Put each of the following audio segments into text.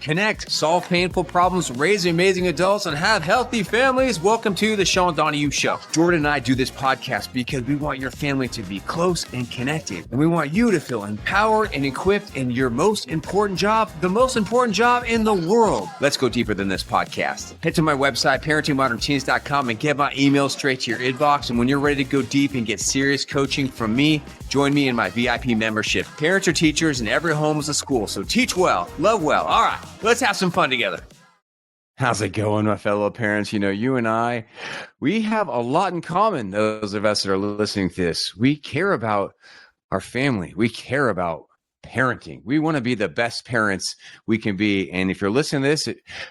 connect, solve painful problems, raise amazing adults, and have healthy families. Welcome to the Sean Donahue Show. Jordan and I do this podcast because we want your family to be close and connected. And we want you to feel empowered and equipped in your most important job, the most important job in the world. Let's go deeper than this podcast. Head to my website, parentingmodernteens.com, and get my email straight to your inbox. And when you're ready to go deep and get serious coaching from me, join me in my VIP membership. Parents are teachers and every home is a school. So teach well, love well. All right, let's have some fun together. How's it going, my fellow parents? You know, you and I, we have a lot in common, those of us that are listening to this. We care about our family. We care about parenting. We want to be the best parents we can be. And if you're listening to this,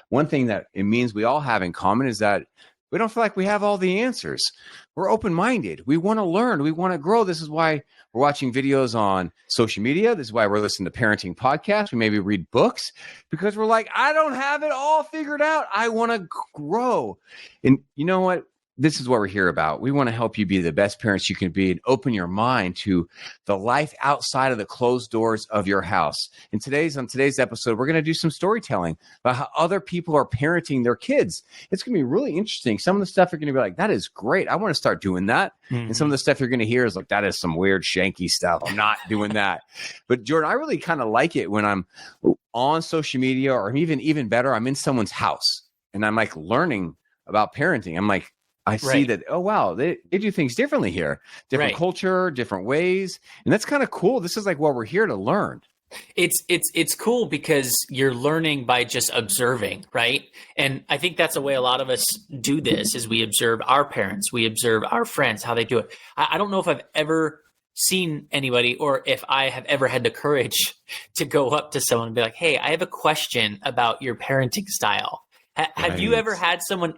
one thing that it means we all have in common is that we don't feel like we have all the answers. We're open-minded. We want to learn. We want to grow. This is why we're watching videos on social media. This is why we're listening to parenting podcasts. We maybe read books because we're like, I don't have it all figured out. I want to grow. And you know what? This is what we're here about. We want to help you be the best parents you can be and open your mind to the life outside of the closed doors of your house. On today's episode, we're going to do some storytelling about how other people are parenting their kids. It's going to be really interesting. Some of the stuff you're going to be like, that is great. I want to start doing that. Mm-hmm. And some of the stuff you're going to hear is like, that is some weird, shanky stuff. I'm not doing that. But Jordan, I really kind of like it when I'm on social media, or even better, I'm in someone's house and I'm like learning about parenting. I'm like, I see that, oh, wow, they do things differently here. Different culture, different ways. And that's kind of cool. This is like what we're here to learn. It's cool because you're learning by just observing, right? And I think that's the way a lot of us do this is we observe our parents, we observe our friends, how they do it. I don't know if I've ever seen anybody or if I have ever had the courage to go up to someone and be like, hey, I have a question about your parenting style. Have you ever had someone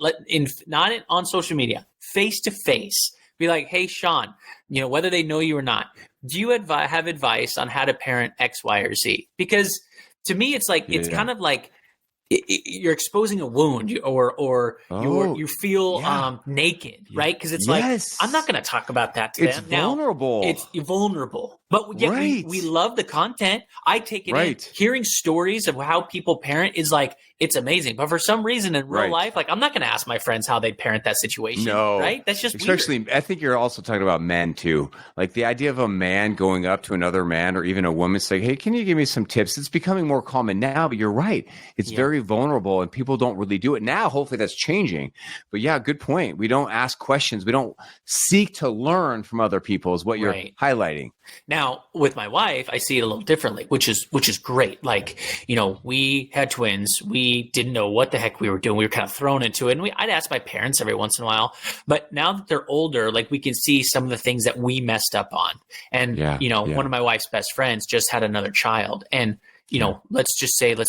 not on social media, face to face, be like, hey, Sean, you know, whether they know you or not, do you have advice on how to parent X, Y, or Z? Because to me, it's like, it's kind of like you're exposing a wound or you feel naked, right? Because it's like, I'm not going to talk about that to them. Vulnerable. It's vulnerable. But yet we love the content. I take it in. Hearing stories of how people parent is like, it's amazing. But for some reason in real life, like I'm not going to ask my friends how they parent that situation. No. Right? That's just weird. I think you're also talking about men too. Like the idea of a man going up to another man or even a woman saying, hey, can you give me some tips? It's becoming more common now, but you're right. It's very vulnerable and people don't really do it now. Hopefully that's changing. But yeah, good point. We don't ask questions. We don't seek to learn from other people is what you're highlighting. Now, with my wife, I see it a little differently, which is great. Like, you know, we had twins. We didn't know what the heck we were doing. We were kind of thrown into it. And I'd ask my parents every once in a while. But now that they're older, like we can see some of the things that we messed up on. And, one of my wife's best friends just had another child. And, you know, let's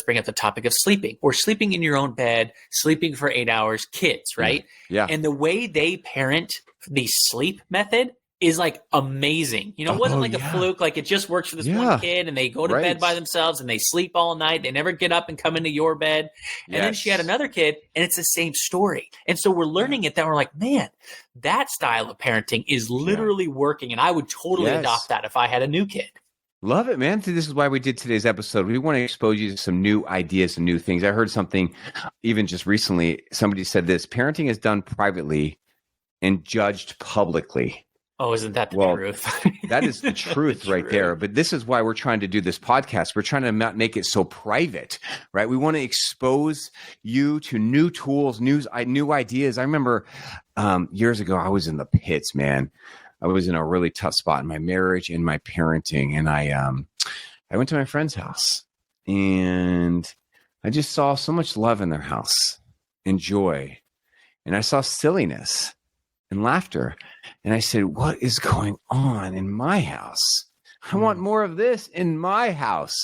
bring up the topic of sleeping or sleeping in your own bed, sleeping for 8 hours, kids, right? Yeah. And the way they parent the sleep method is like amazing. You know, it wasn't like a fluke, like it just works for this one kid and they go to bed by themselves and they sleep all night. They never get up and come into your bed. And then she had another kid and it's the same story. And so we're learning it that we're like, man, that style of parenting is literally working. And I would totally adopt that if I had a new kid. Love it, man. This is why we did today's episode. We want to expose you to some new ideas and new things. I heard something even just recently. Somebody said this, parenting is done privately and judged publicly. Oh, isn't that the truth? That is the truth right there. But this is why we're trying to do this podcast. We're trying to not make it so private, right? We want to expose you to new tools, new ideas. I remember years ago, I was in the pits, man. I was in a really tough spot in my marriage and my parenting. And I went to my friend's house and I just saw so much love in their house and joy. And I saw silliness and laughter. And I said, what is going on in my house? I want more of this in my house.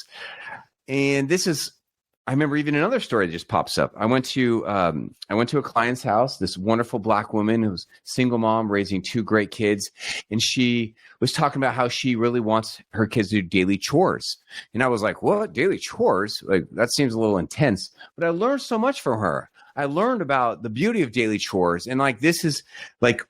And I remember even another story that just pops up. I went to a client's house, this wonderful Black woman who was single mom raising two great kids. And she was talking about how she really wants her kids to do daily chores. And I was like, what? Daily chores? Like, that seems a little intense. But I learned so much from her. I learned about the beauty of daily chores. And like, this is like,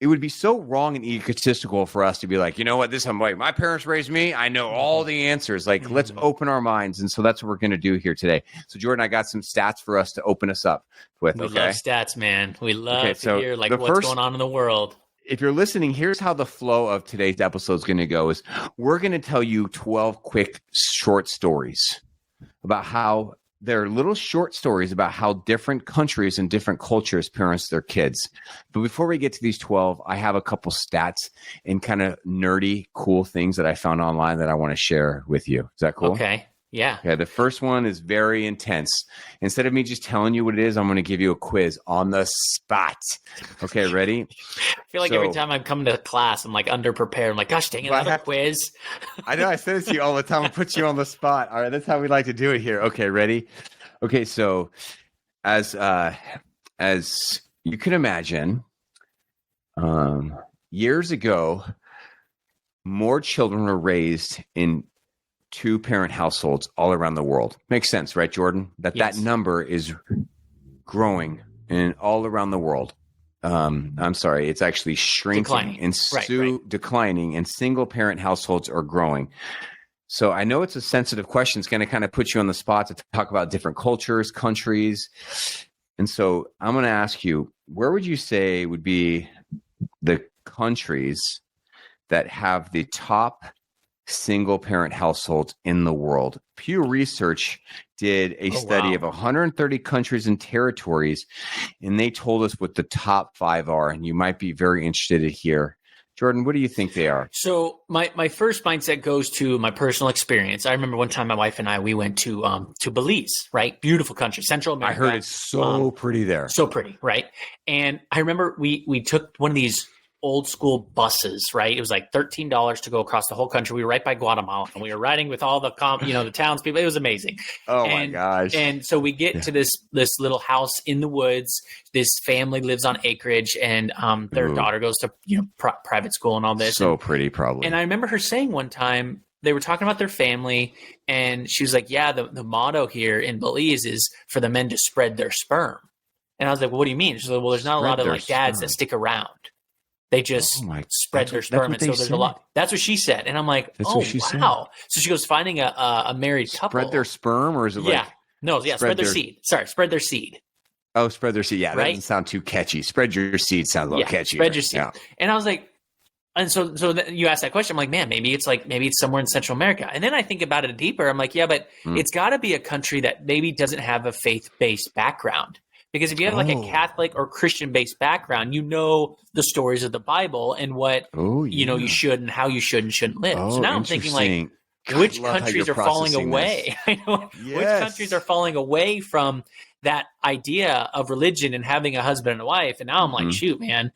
it would be so wrong and egotistical for us to be like, you know what, this I'm like, my parents raised me. I know all the answers. Like, let's open our minds. And so that's what we're going to do here today. So Jordan, I got some stats for us to open us up with. We love stats, man. We love to hear like what's going on in the world. If you're listening, here's how the flow of today's episode is going to go is we're going to tell you 12 quick short stories about how they're little short stories about how different countries and different cultures parents their kids. But before we get to these 12, I have a couple stats and kind of nerdy, cool things that I found online that I want to share with you. Is that cool? Okay. Yeah. Okay. The first one is very intense. Instead of me just telling you what it is, I'm going to give you a quiz on the spot. Okay. Ready? I feel like every time I'm coming to class, I'm like underprepared. I'm like, gosh, dang it, another quiz. I know. I say this to you all the time. I put you on the spot. All right. That's how we like to do it here. Okay. Ready? Okay. So as you can imagine, years ago, more children were raised in two-parent households all around the world. Makes sense, right, Jordan? That number is growing in all around the world. I'm sorry, it's actually shrinking declining, and single-parent households are growing. So I know it's a sensitive question. It's going to kind of put you on the spot to talk about different cultures, countries. And so I'm going to ask you, where would you say would be the countries that have the top single parent households in the world? Pew Research did a study of 130 countries and territories, and they told us what the top 5 are, and you might be very interested to hear. Jordan, what do you think they are? So my first mindset goes to my personal experience. I remember one time my wife and I, we went to Belize, right? Beautiful country, Central America. I heard it's so pretty there. So pretty, right? And I remember we took one of these old school buses, right? It was like $13 to go across the whole country. We were right by Guatemala, and we were riding with all the the townspeople. It was amazing. Oh my gosh! And so we get to this little house in the woods. This family lives on acreage, and their daughter goes to private school and all this. So pretty, probably. And I remember her saying one time they were talking about their family, and she was like, "Yeah, the motto here in Belize is for the men to spread their sperm." And I was like, "Well, what do you mean?" She's like, "Well, there's not a lot of like dads that stick around. They just spread their sperm." And so there's a lot. That's what she said. And I'm like, wow. So she goes, finding a married couple. Spread their sperm, or is it like? Spread their seed. Sorry, spread their seed. Oh, spread their seed. Yeah, that doesn't sound too catchy. Spread your seed sounds a little catchy. Spread your seed. Yeah. And I was like, and so you asked that question. I'm like, man, maybe it's somewhere in Central America. And then I think about it deeper. I'm like, yeah, but it's got to be a country that maybe doesn't have a faith-based background. Because if you have like a Catholic or Christian-based background, you know the stories of the Bible and what you should and how you should and shouldn't live. So now I'm thinking like, which countries are falling away? I know which countries are falling away from that idea of religion and having a husband and a wife. And now I'm like, shoot, man.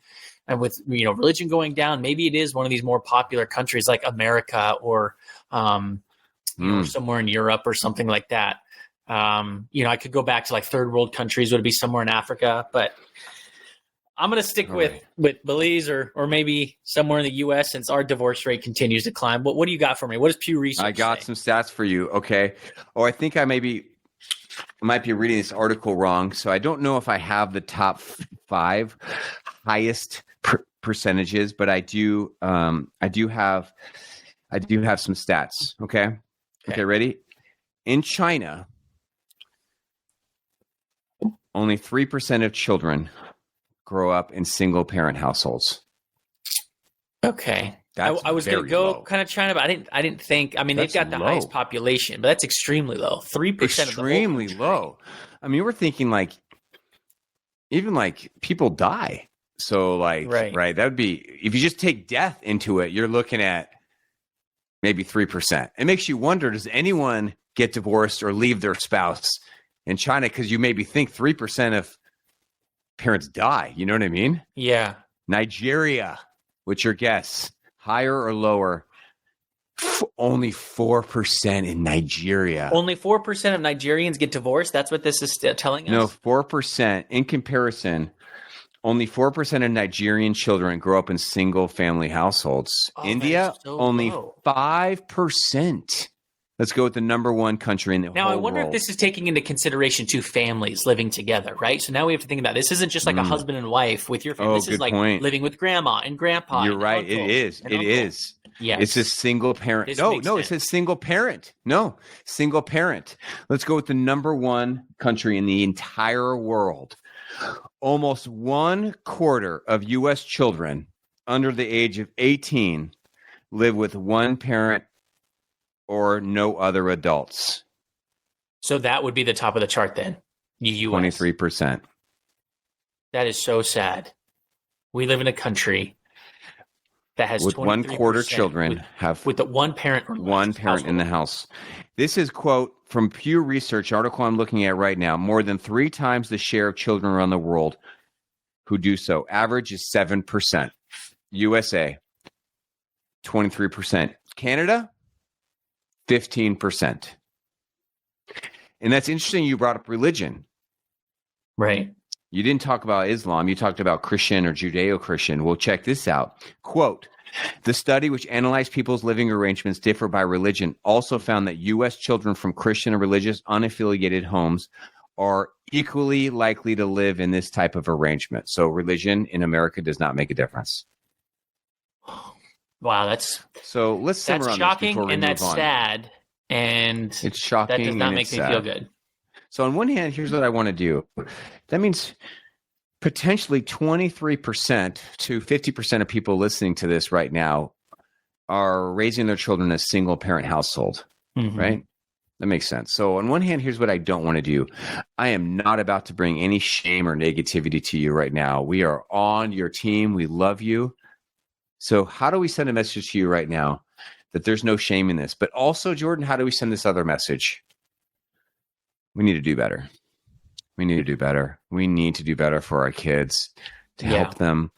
And with religion going down, maybe it is one of these more popular countries like America or somewhere in Europe or something like that. I could go back to like third world countries. Would it be somewhere in Africa? But I'm going to stick with Belize or maybe somewhere in the U.S. since our divorce rate continues to climb. What do you got for me? What does Pew Research I got some stats for you. Okay. Oh, I think I might be reading this article wrong. So I don't know if I have the top 5 highest percentages, but I do have some stats. Okay. Ready? In China, only 3% of children grow up in single-parent households. Okay, I was going to go kind of China, but I didn't think. I mean, they've got the highest population, but that's extremely low. 3%, extremely low. I mean, we're thinking like even like people die. So like, right? That would be if you just take death into it, you're looking at maybe 3%. It makes you wonder: does anyone get divorced or leave their spouse in China? Because you maybe think 3% of parents die. You know what I mean? Yeah. Nigeria, what's your guess? Higher or lower? Only 4% in Nigeria. Only 4% of Nigerians get divorced? That's what this is telling us? No, 4%. In comparison, only 4% of Nigerian children grow up in single-family households. India, only 5%. Let's go with the number one country in the Now, whole I wonder world. if this is taking into consideration two families living together, right? So now we have to think about this. Isn't just like a husband and wife with your family. This is good like point. living with grandma and grandpa. You're and right. uncle It is. and It uncle. is. Yes. It's a single parent. This No, makes it sense. says single parent. No, single parent. Let's go with the number one country in the entire world. Almost 1/4 of U.S. children under the age of 18 live with one parent or no other adults. So that would be the top of the chart then. The U.S. 23%. That is so sad. We live in a country that has With 1/4 children have with the one parent or one less parent in the household. house. This is quote from Pew Research article I'm looking at right now. More than 3 times the share of children around the world who do so. Average is 7%. USA, 23%. Canada, 15%. And that's interesting. You brought up religion. Right. You didn't talk about Islam. You talked about Christian or Judeo-Christian. Well, check this out. Quote, the study, which analyzed people's living arrangements differ by religion, also found that U.S. children from Christian or religious unaffiliated homes are equally likely to live in this type of arrangement. So religion in America does not make a difference. Wow, that's So let's simmer on this shocking before we and move that's on. sad. And It's shocking. that does not and make it's me sad. feel good. So on one hand, here's what I want to do. That means potentially 23% to 50% of people listening to this right now are raising their children in a single parent household, Mhm. right? That makes sense. So on one hand, here's what I don't want to do. I am not about to bring any shame or negativity to you right now. We are on your team. We love you. So how do we send a message to you right now that there's no shame in this? But also, Jordan, how do we send this other message? We need to do better. We need to do better. We need to do better for our kids to help them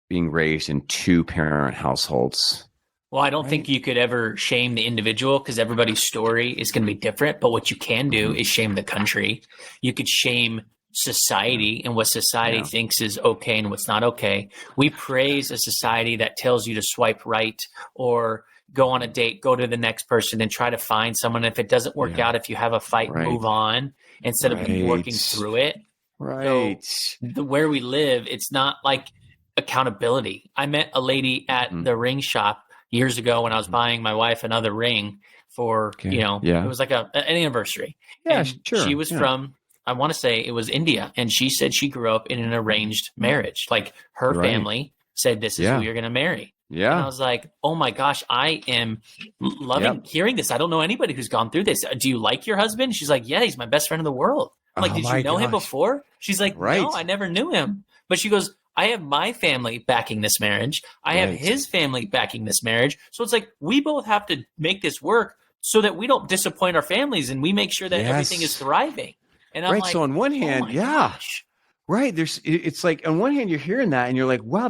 being raised in 2-parent households. Well, I don't think you could ever shame the individual because everybody's story is going to be different. But what you can do is shame the country. You could shame society and what society thinks is okay and what's not okay. We praise a society that tells you to swipe right or go on a date, go to the next person and try to find someone. If it doesn't work out, if you have a fight, move on instead of working through it. Right. So where we live, it's not like accountability. I met a lady at the ring shop years ago when I was buying my wife another ring for, it was like an anniversary. Yeah, and sure. She was from, I want to say it was India. And she said she grew up in an arranged marriage. Like her family said, this is who you're going to marry. Yeah. And I was like, oh my gosh, I am loving hearing this. I don't know anybody who's gone through this. Do you like your husband? She's like, yeah, he's my best friend in the world. I'm like, did you know him before? She's like, no, I never knew him. But she goes, I have my family backing this marriage. I have his family backing this marriage. So it's like, we both have to make this work so that we don't disappoint our families and we make sure that everything is thriving. And I'm like, so on one hand, gosh. Right. It's like on one hand, you're hearing that and you're like, wow,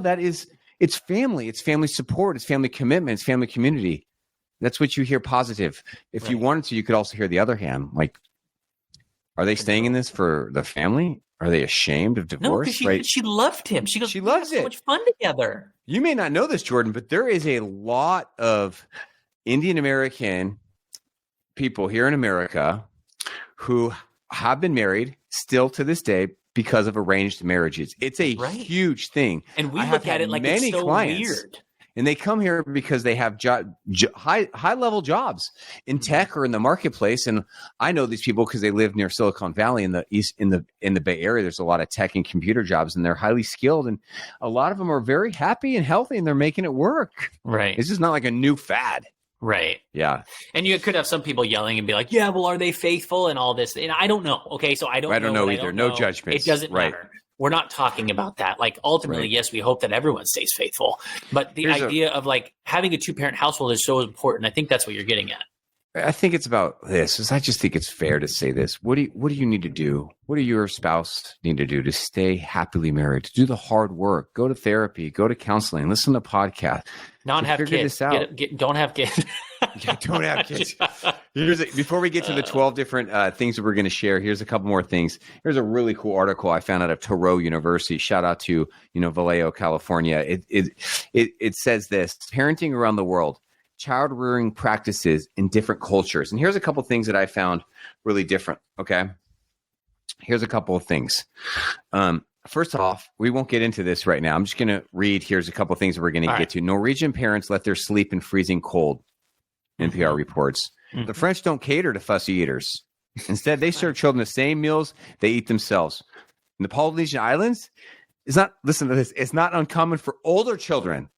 it's family. It's family support. It's family commitment. It's family community. That's what you hear positive. If you wanted to, you could also hear the other hand. Like, are they staying in this for the family? Are they ashamed of divorce? No, because she loved him. She goes, she loves it. So much fun together. You may not know this, Jordan, but there is a lot of Indian American people here in America who have been married still to this day because of arranged marriages. It's a huge thing. And we look at it like it's so weird. And they come here because they have high level jobs in tech or in the marketplace. And I know these people because they live near Silicon Valley in the East, in the Bay Area. There's a lot of tech and computer jobs, and they're highly skilled. And a lot of them are very happy and healthy, and they're making it work. Right. This is not like a new fad. Right. Yeah. And you could have some people yelling and be like, yeah, well, are they faithful and all this? And I don't know. Okay. So I don't know either. No judgment. It doesn't matter. We're not talking about that. Like ultimately, yes, we hope that everyone stays faithful. But the idea of like having a 2-parent household is so important. I think that's what you're getting at. I think it's about this. I just think it's fair to say this. What do you need to do? What do your spouse need to do to stay happily married? To do the hard work, go to therapy, go to counseling, listen to podcasts. Not have kids. Don't have kids. Don't have kids. Before we get to the 12 different things that we're going to share, here's a couple more things. Here's a really cool article I found out of Thoreau University. Shout out to Vallejo, California. It says this: parenting around the world. child rearing practices in different cultures. And here's a couple things that I found really different. Okay. Here's a couple of things. First off, we won't get into this right now. I'm just going to read. Here's a couple of things that we're going to get to. Norwegian parents let their sleep in freezing cold, NPR reports. The French don't cater to fussy eaters. Instead, they serve children the same meals they eat themselves. In the Polynesian Islands, listen to this, it's not uncommon for older children,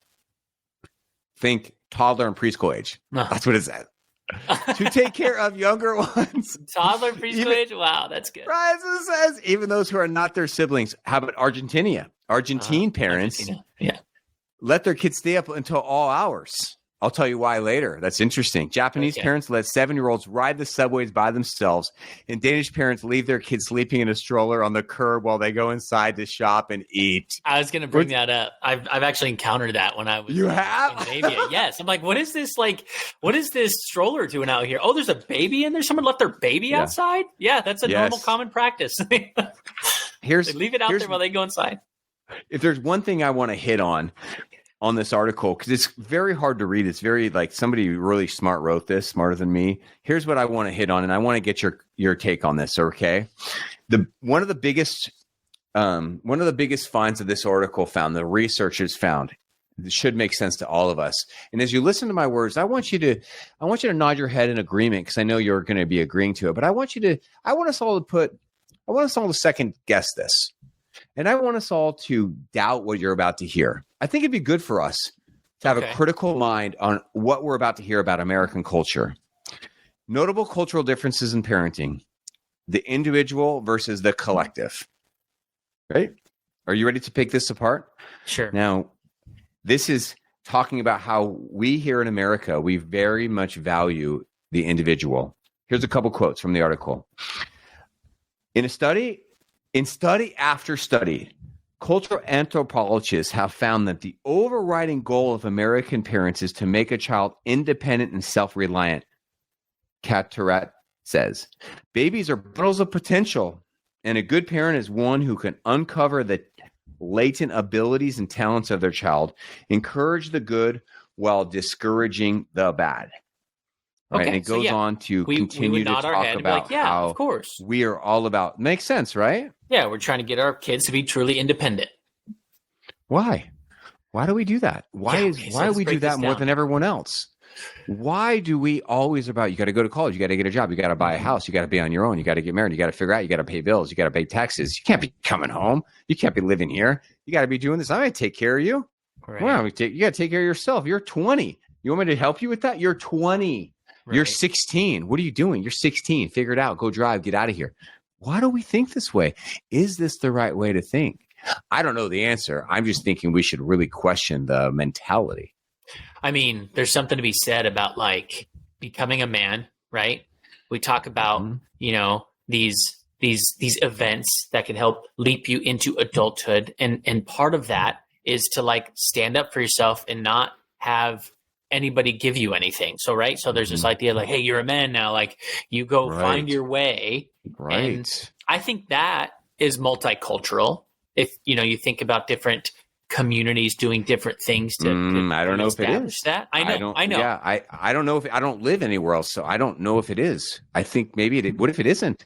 think toddler and preschool age. That's what it says. To take care of younger ones. Toddler, preschool age? Wow, that's good. Right, as it says, even those who are not their siblings. How about Argentina? Argentine parents let their kids stay up until all hours. I'll tell you why later. That's interesting. Japanese parents let 7-year-olds ride the subways by themselves, and Danish parents leave their kids sleeping in a stroller on the curb while they go inside to shop and eat. I was going to bring that up. I've actually encountered that when I was in Scandinavia. Yes. I'm like, what is this stroller doing out here? Oh, there's a baby in there? Someone left their baby outside? Yeah, that's a normal common practice. They leave it out there while they go inside. If there's one thing I want to hit on this article, because it's very hard to read. It's very like somebody really smart wrote this, smarter than me. Here's what I want to hit on, and I want to get your take on this. Okay, one of the biggest finds of this article the researchers found. This should make sense to all of us. And as you listen to my words, I want you to nod your head in agreement, because I know you're going to be agreeing to it. But I want us all to second guess this. And I want us all to doubt what you're about to hear. I think it'd be good for us to have a critical mind on what we're about to hear about American culture. Notable cultural differences in parenting, the individual versus the collective. Right? Are you ready to pick this apart? Sure. Now, this is talking about how we here in America, we very much value the individual. Here's a couple quotes from the article. In study after study, cultural anthropologists have found that the overriding goal of American parents is to make a child independent and self-reliant. Carteret says, babies are bundles of potential, and a good parent is one who can uncover the latent abilities and talents of their child, encourage the good while discouraging the bad. Right. Okay, and it goes on to continue to talk about how of course. We are all about. Makes sense, right? Yeah, we're trying to get our kids to be truly independent. Why? Why do we do that? Why do we do that more than everyone else? Why do we always about, you got to go to college, you got to get a job, you got to buy a house, you got to be on your own, you got to get married, you got to figure out, you got to pay bills, you got to pay taxes. You can't be coming home. You can't be living here. You got to be doing this. I'm going to take care of you. Right. Well, you got to take care of yourself. You're 20. You want me to help you with that? You're 20. Right. You're 16. What are you doing? You're 16. Figure it out. Go drive. Get out of here. Why do we think this way? Is this the right way to think? I don't know the answer. I'm just thinking we should really question the mentality. I mean, there's something to be said about like becoming a man, right? We talk about, these events that can help leap you into adulthood. And part of that is to like stand up for yourself and not have anybody give you anything. So, right. So there's this idea like, hey, you're a man now, like you go find your way. Right. And I think that is multicultural. If, you think about different communities doing different things to I don't know if it is that. I know. Yeah. I don't know if I don't live anywhere else. So I don't know if it is. I think maybe it, what if it isn't?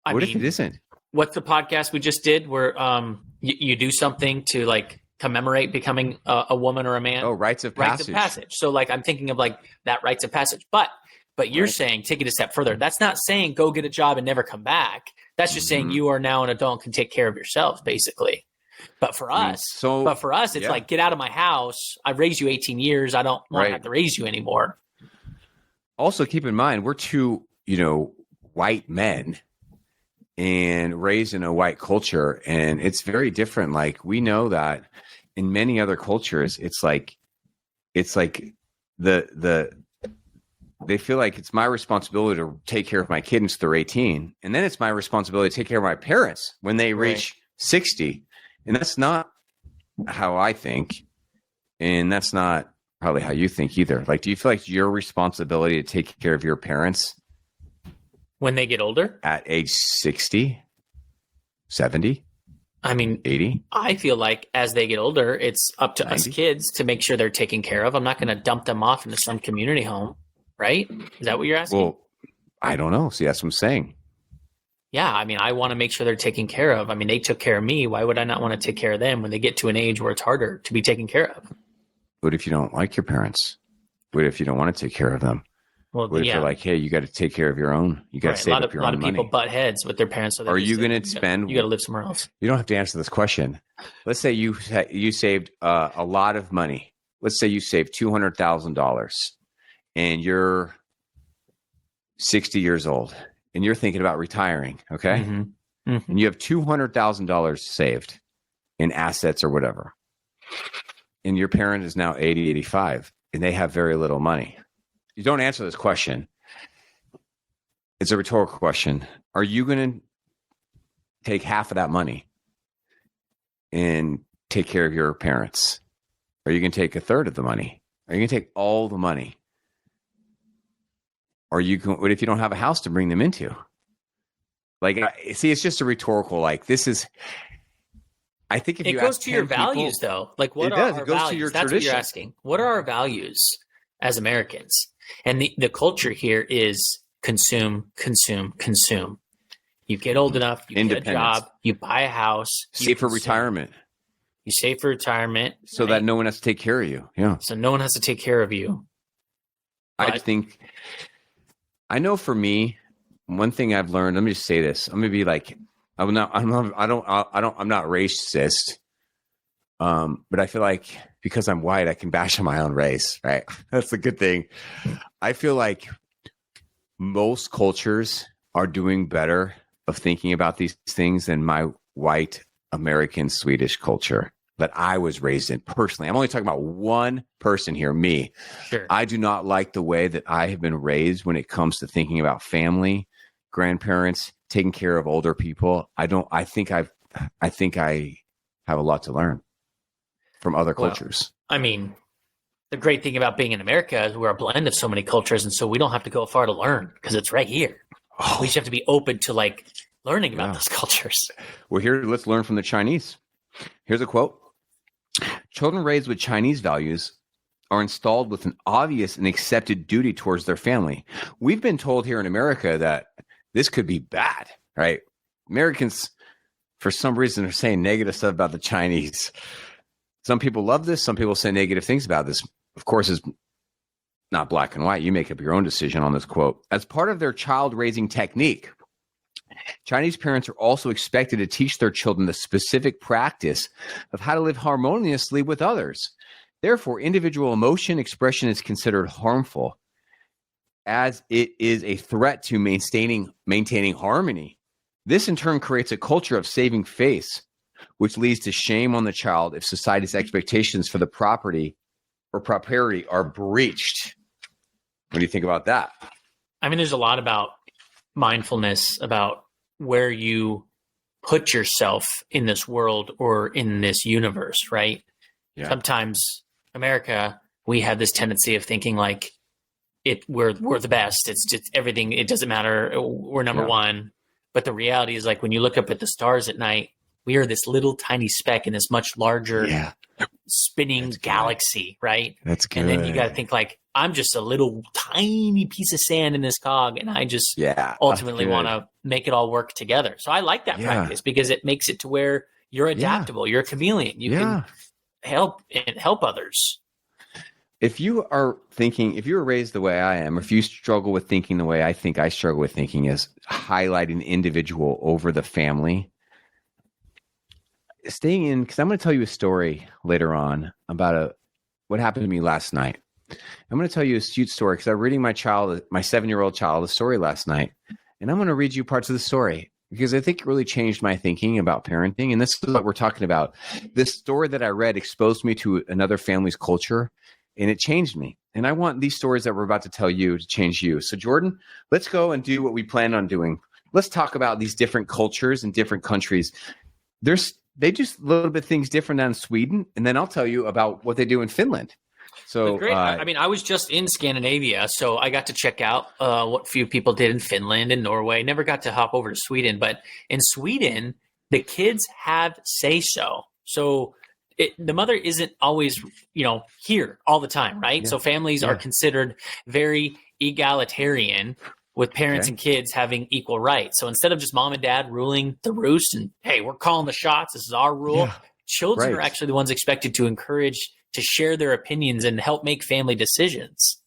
What if it isn't? What's the podcast we just did where you do something to like commemorate becoming a woman or a man? Oh, rites of passage. Rites of passage. So like I'm thinking of like that rites of passage. But you're saying take it a step further. That's not saying go get a job and never come back. That's just saying you are now an adult and can take care of yourselves, basically. But for us, it's like get out of my house. I've raised you 18 years. I don't want to have to raise you anymore. Also, keep in mind we're two, white men and raised in a white culture, and it's very different. Like we know that in many other cultures, it's like they feel like it's my responsibility to take care of my kids until they're 18, and then it's my responsibility to take care of my parents when they reach 60. And that's not how I think, and that's not probably how you think either. Like, do you feel like your responsibility to take care of your parents when they get older at age 60, 70? I mean, 80? I feel like as they get older, it's up to us 90? kids to make sure they're taken care of. I'm not going to dump them off into some community home, right? Is that what you're asking? Well, I don't know. See, that's what I'm saying. Yeah, I mean, I want to make sure they're taken care of. I mean, they took care of me. Why would I not want to take care of them when they get to an age where it's harder to be taken care of? What if you don't like your parents? What if you don't want to take care of them? Well, What if yeah, you're like, hey, you got to take care of your own. You got to right. save up your A lot own of people money. butt heads with their parents. So Are you going to spend? You got to live somewhere else. You don't have to answer this question. Let's say you saved a lot of money. Let's say you saved $200,000 and you're 60 years old and you're thinking about retiring. Okay. Mm-hmm. And you have $200,000 saved in assets or whatever. And your parent is now 80, 85, and they have very little money. You don't answer this question. It's a rhetorical question. Are you going to take half of that money and take care of your parents? Are you going to take a third of the money? Are you going to take all the money? Or what if you don't have a house to bring them into? Like, see, it's just a rhetorical, like, this is, I think if it you goes ask to your 10 people, values, though. Like, what it are does. our It goes to values? your That's what tradition. you're asking. What are our values as Americans? And the culture here is consume, consume, consume. You get old enough, you get a job, you buy a house. Save for retirement. You save for retirement. So that no one has to take care of you. Yeah. So no one has to take care of you. I think, I know for me, one thing I've learned, let me just say this. I'm going to be like, I'm not racist. But I feel like because I'm white, I can bash on my own race, right? That's the good thing. I feel like most cultures are doing better of thinking about these things than my white American Swedish culture that I was raised in personally. I'm only talking about one person here, me. Sure. I do not like the way that I have been raised when it comes to thinking about family, grandparents, taking care of older people. I think I have a lot to learn from other cultures. I mean, the great thing about being in America is we're a blend of so many cultures, and so we don't have to go far to learn because it's right here. Oh. We just have to be open to like learning about those cultures. Well, here, let's learn from the Chinese. Here's a quote. Children raised with Chinese values are installed with an obvious and accepted duty towards their family. We've been told here in America that this could be bad, right? Americans, for some reason, are saying negative stuff about the Chinese. Some people love this. Some people say negative things about this. Of course, it's not black and white. You make up your own decision on this quote. As part of their child raising technique, Chinese parents are also expected to teach their children the specific practice of how to live harmoniously with others. Therefore, individual emotion expression is considered harmful as it is a threat to maintaining harmony. This in turn creates a culture of saving face, which leads to shame on the child if society's expectations for the property or propriety are breached. What do you think about that? I mean, there's a lot about mindfulness about where you put yourself in this world or in this universe, right? Yeah. Sometimes America, we have this tendency of thinking like we're the best. It's just everything. It doesn't matter. We're number one. But the reality is, like, when you look up at the stars at night, we are this little tiny speck in this much larger spinning galaxy, right? That's good. And then you got to think like, I'm just a little tiny piece of sand in this cog, and I just ultimately want to make it all work together. So I like that practice because it makes it to where you're adaptable. You're a chameleon. You can help others. If you are raised the way I am, or if you struggle with thinking the way I think I struggle with thinking, is highlighting the individual over the family. Staying in, because I'm going to tell you a story later on about what happened to me last night. I'm going to tell you a cute story because I'm reading my 7-year-old child, a story last night, and I'm going to read you parts of the story because I think it really changed my thinking about parenting. And this is what we're talking about. This story that I read exposed me to another family's culture, and it changed me. And I want these stories that we're about to tell you to change you. So Jordan, let's go and do what we planned on doing. Let's talk about these different cultures and different countries. They do a little bit things different than Sweden, and then I'll tell you about what they do in Finland. So great. I mean, I was just in Scandinavia, so I got to check out what few people did in Finland and Norway. Never got to hop over to Sweden, but in Sweden, the kids have say so. So the mother isn't always, here all the time, right? Yeah. So families are considered very egalitarian with parents and kids having equal rights. So instead of just mom and dad ruling the roost and, hey, we're calling the shots, this is our rule, children are actually the ones expected to share their opinions and help make family decisions.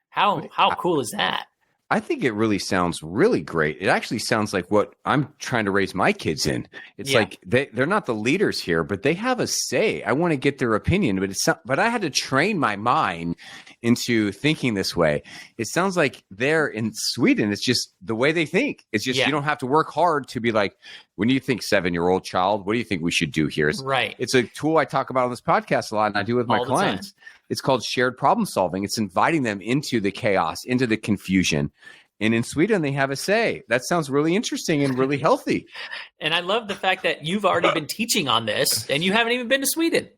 How cool is that? I think it really sounds really great. It actually sounds like what I'm trying to raise my kids in. It's like they're not the leaders here, but they have a say. I want to get their opinion, but I had to train my mind into thinking this way. It sounds like there in Sweden, it's just the way they think. It's just you don't have to work hard to be like, when you think 7-year-old child, what do you think we should do here? It's a tool I talk about on this podcast a lot, and I do with my clients. It's called shared problem solving. It's inviting them into the chaos, into the confusion. And in Sweden, they have a say. That sounds really interesting and really healthy. And I love the fact that you've already been teaching on this and you haven't even been to Sweden.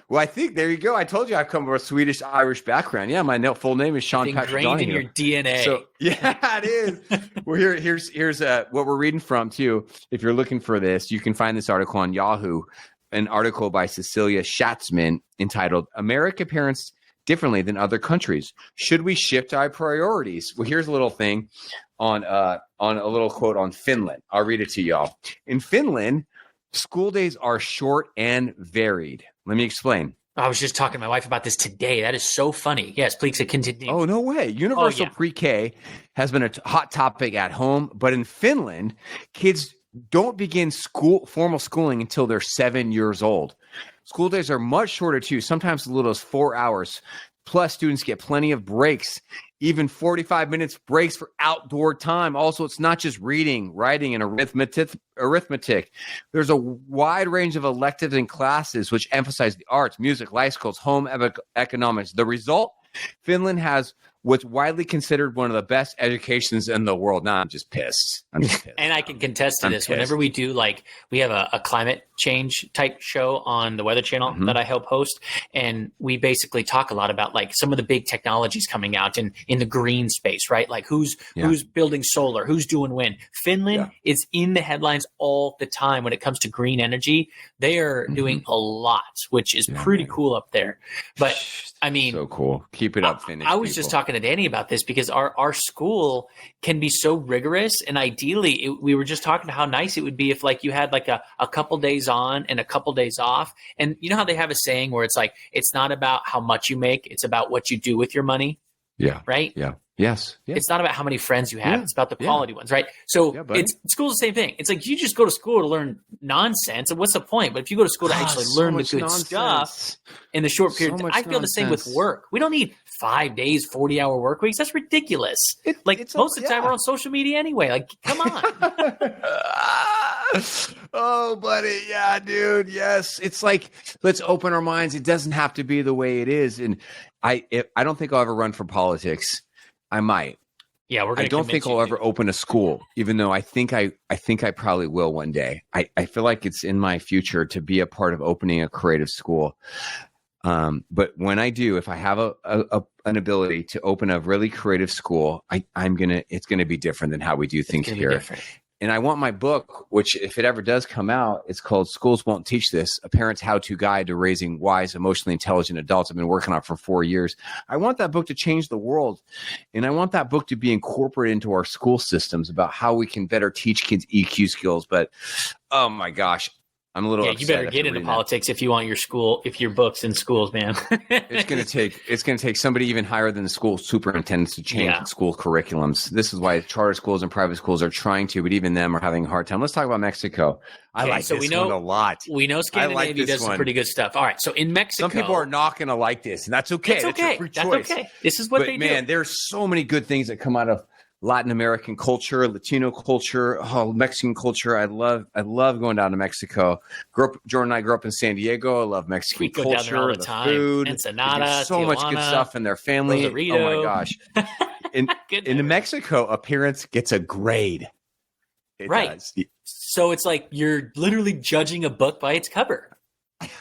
Well, I think there you go. I told you I come from a Swedish-Irish background. Yeah, my full name is Sean Patrick Ingrained in your DNA. So, yeah, it is. Well, here's what we're reading from too. If you're looking for this, you can find this article on Yahoo. An article by Cecilia Schatzman entitled "America Parents Differently Than Other Countries. Should we shift our priorities?" Well, here's a little thing on a little quote on Finland. I'll read it to y'all. In Finland, school days are short and varied. Let me explain. I was just talking to my wife about this today. That is so funny. Yes, please continue. Oh, no way. Universal pre-K has been a hot topic at home, but in Finland, kids don't begin formal schooling until they're 7 years old. School days are much shorter too, sometimes as little as 4 hours. Plus, students get plenty of breaks, even 45 minutes breaks for outdoor time. Also, it's not just reading, writing, and arithmetic. There's a wide range of electives and classes which emphasize the arts, music, life skills, home economics. The result, Finland has what's widely considered one of the best educations in the world. Now I'm just pissed. And I can contest to this. Whenever we do, we have a climate change type show on the Weather Channel that I help host. And we basically talk a lot about some of the big technologies coming out in the green space, right? Like who's building solar, who's doing wind. Finland is in the headlines all the time when it comes to green energy. They are doing a lot, which is pretty cool up there. But I mean, so cool. Keep it up, Finnish. I was just talking to Danny about this because our school can be so rigorous, and ideally we were just talking to how nice it would be if you had a couple days on and a couple days off. And you know how they have a saying where it's it's not about how much you make, it's about what you do with your money. Yeah. Right? Yeah. Yes. Yeah. It's not about how many friends you have. It's about the quality ones, right? So school's the same thing. It's you just go to school to learn nonsense. And what's the point? But if you go to school to actually learn the good stuff in the short period, I feel the same with work. We don't need 5 days, 40-hour work weeks. That's ridiculous. Most of the time we're on social media anyway. Come on. Oh, buddy. Yeah, dude. Yes. It's let's open our minds. It doesn't have to be the way it is. And I don't think I'll ever run for politics. I might. Yeah, we're going to. I don't think I'll ever open a school, even though I think I probably will one day. I feel like it's in my future to be a part of opening a creative school. But when I do, if I have an ability to open a really creative school, it's gonna be different than how we do things here. And I want my book, which if it ever does come out, it's called Schools Won't Teach This, A Parent's How-To Guide to Raising Wise, Emotionally Intelligent Adults. I've been working on it for 4 years. I want that book to change the world. And I want that book to be incorporated into our school systems about how we can better teach kids EQ skills. But, oh my gosh, I'm a little upset. You better get into politics if you want your books in schools, man. It's gonna take somebody even higher than the school superintendents to change school curriculums. This is why charter schools and private schools are trying to, but even them are having a hard time. Let's talk about Mexico. I like this one a lot. We know Scandinavia does some pretty good stuff. All right, so in Mexico, some people are not going to like this, and that's okay. It's okay. That's okay. This is what they do. Man, there's so many good things that come out of Latin American culture, Latino culture, Mexican culture. I love going down to Mexico. Jordan and I grew up in San Diego. I love Mexican culture, down there all the time. Food, Ensenada, so Tijuana, much good stuff in their family. Rosarito. Oh my gosh! In Mexico, a parent gets a grade. It does. So it's you're literally judging a book by its cover. It's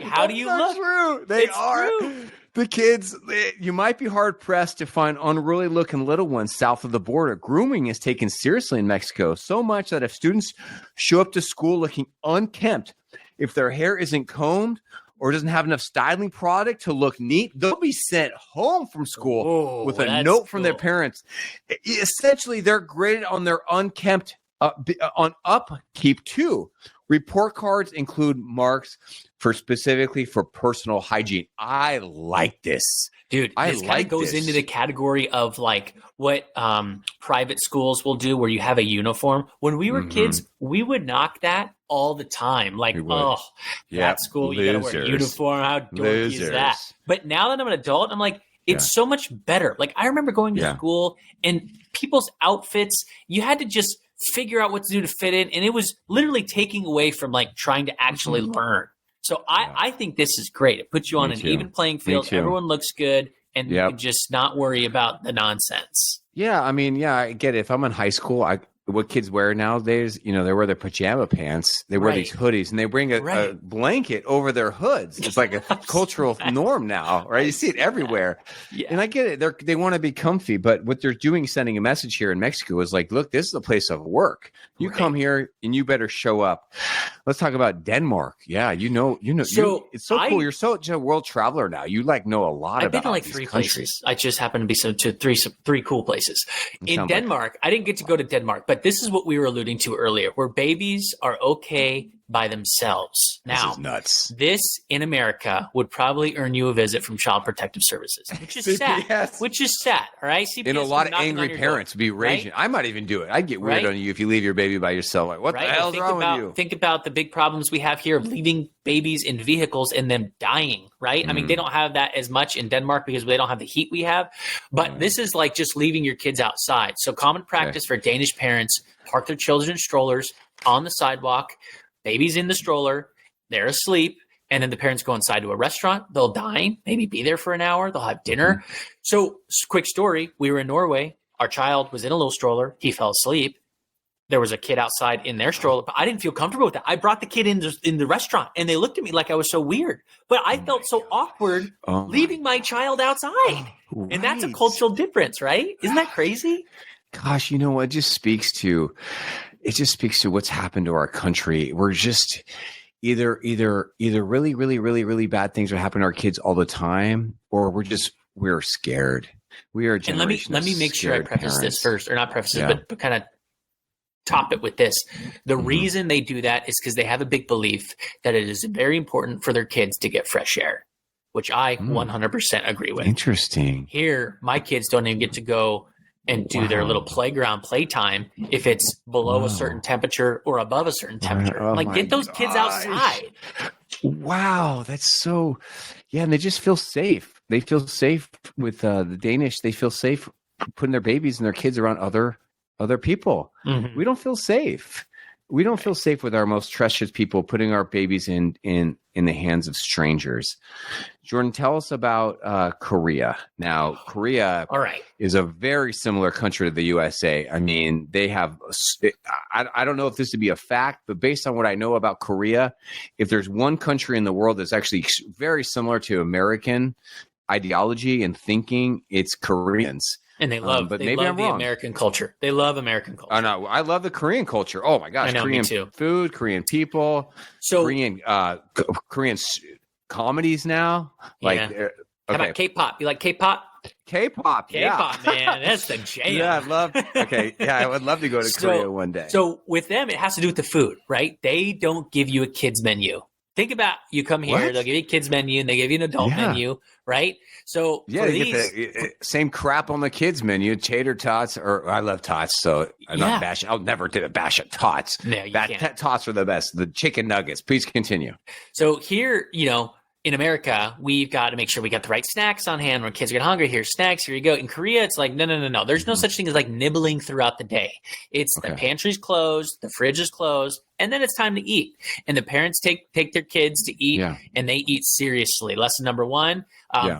how do you look? True. They are. True. The kids, you might be hard pressed to find unruly looking little ones south of the border. Grooming is taken seriously in Mexico, so much that if students show up to school looking unkempt, if their hair isn't combed or doesn't have enough styling product to look neat, they'll be sent home from school with a note from their parents. Essentially, they're graded on their unkempt, on upkeep too. Report cards include marks specifically for personal hygiene. I like this. Dude, this kind of goes into the category of like what private schools will do where you have a uniform. When we were kids, we would knock that all the time. Like, that school, you got to wear a uniform. How dorky is that? But now that I'm an adult, I'm like, it's so much better. Like, I remember going to school and people's outfits, you had to just figure out what to do to fit in. And it was literally taking away from like trying to actually learn. So I think this is great. It puts you on an even playing field. Everyone looks good, and you can just not worry about the nonsense. Yeah, I mean, I get it. If I'm in high school, what kids wear nowadays, they wear their pajama pants, they wear these hoodies, and they bring a blanket over their hoods. It's like a cultural norm now, right? You see it everywhere. Yeah. And I get it. They want to be comfy, but what they're doing, sending a message here in Mexico is like, look, this is a place of work. You come here and you better show up. Let's talk about Denmark. Yeah, so it's so cool. You're such a world traveler now. You know a lot about. I've been to like these 3 countries. Places. I just happen to be three cool places. In Denmark, I didn't get to go to Denmark, but this is what we were alluding to earlier, where babies are okay by themselves. Now, this is nuts. This in America would probably earn you a visit from Child Protective Services, which is sad. Which is sad. All right, CPS, and a lot of angry parents would be raging. Right? I might even do it. I'd get weird on you if you leave your baby by yourself. Like, what the hell's wrong with you? Think about the big problems we have here of leaving babies in vehicles and them dying. Right? I mean, they don't have that as much in Denmark because they don't have the heat we have. But this is like just leaving your kids outside. So common practice for Danish parents: park their children in strollers on the sidewalk. Baby's in the stroller, they're asleep, and then the parents go inside to a restaurant. They'll dine, maybe be there for an hour. They'll have dinner. So, quick story. We were in Norway. Our child was in a little stroller. He fell asleep. There was a kid outside in their stroller, but I didn't feel comfortable with that. I brought the kid in the restaurant, and they looked at me like I was so weird. But I felt so awkward leaving my child outside. Right. And that's a cultural difference, right? Isn't that crazy? Gosh, it just speaks to what's happened to our country. We're just either really, really, really, really bad things are happening to our kids all the time, or we're scared. We are a generation. And let me make sure I preface this first, or not preface it, but kind of top it with this. The reason they do that is because they have a big belief that it is very important for their kids to get fresh air, which I 100% agree with. Interesting. Here, my kids don't even get to go and do their little playground playtime if it's below a certain temperature or above a certain temperature. Get those kids outside. Wow, that's so. Yeah, and they just feel safe. They feel safe with the Danish. They feel safe putting their babies and their kids around other people. We don't feel safe. We don't feel safe with our most treasured people putting our babies in the hands of strangers. Jordan, tell us about Korea. Now, Korea is a very similar country to the USA. I mean, they have, I don't know if this would be a fact, but based on what I know about Korea, if there's one country in the world that's actually very similar to American ideology and thinking, it's Koreans. And they love, the American culture. They love American culture. I know. I love the Korean culture. Oh my gosh, Korean food, Korean people, Korean comedies now. How about K-pop? You like K-pop? K-pop, man, that's the jam. Yeah, I would love to go to Korea one day. So with them, it has to do with the food, right? They don't give you a kids menu. Think about you come here, they'll give you a kids menu and they give you an adult menu, right? So they get the same crap on the kids menu, tater tots, or I love tots, so I'm not bashing. I'll never bash at tots. No, you can't. Tots are the best. The chicken nuggets. Please continue. So here, in America, we've got to make sure we got the right snacks on hand when kids get hungry. Here's snacks. Here you go. In Korea, it's like, no. There's no such thing as like nibbling throughout the day. It's the pantry's closed, the fridge is closed, and then it's time to eat. And the parents take their kids to eat, and they eat seriously. Lesson number 1,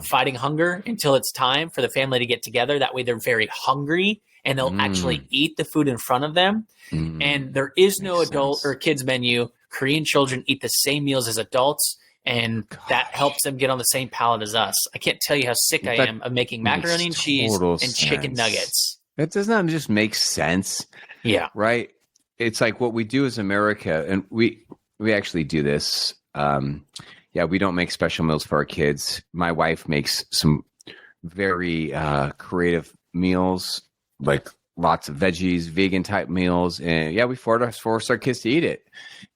fighting hunger until it's time for the family to get together. That way they're very hungry, and they'll actually eat the food in front of them. And there is no adult or kids menu. Korean children eat the same meals as adults. and that helps them get on the same palate as us. I can't tell you how sick I am of making macaroni and cheese and chicken nuggets. It does not just make sense. Yeah. Right. It's like what we do as America, and we actually do this. We don't make special meals for our kids. My wife makes some very creative meals, like lots of veggies, vegan type meals, and we force our kids to eat it,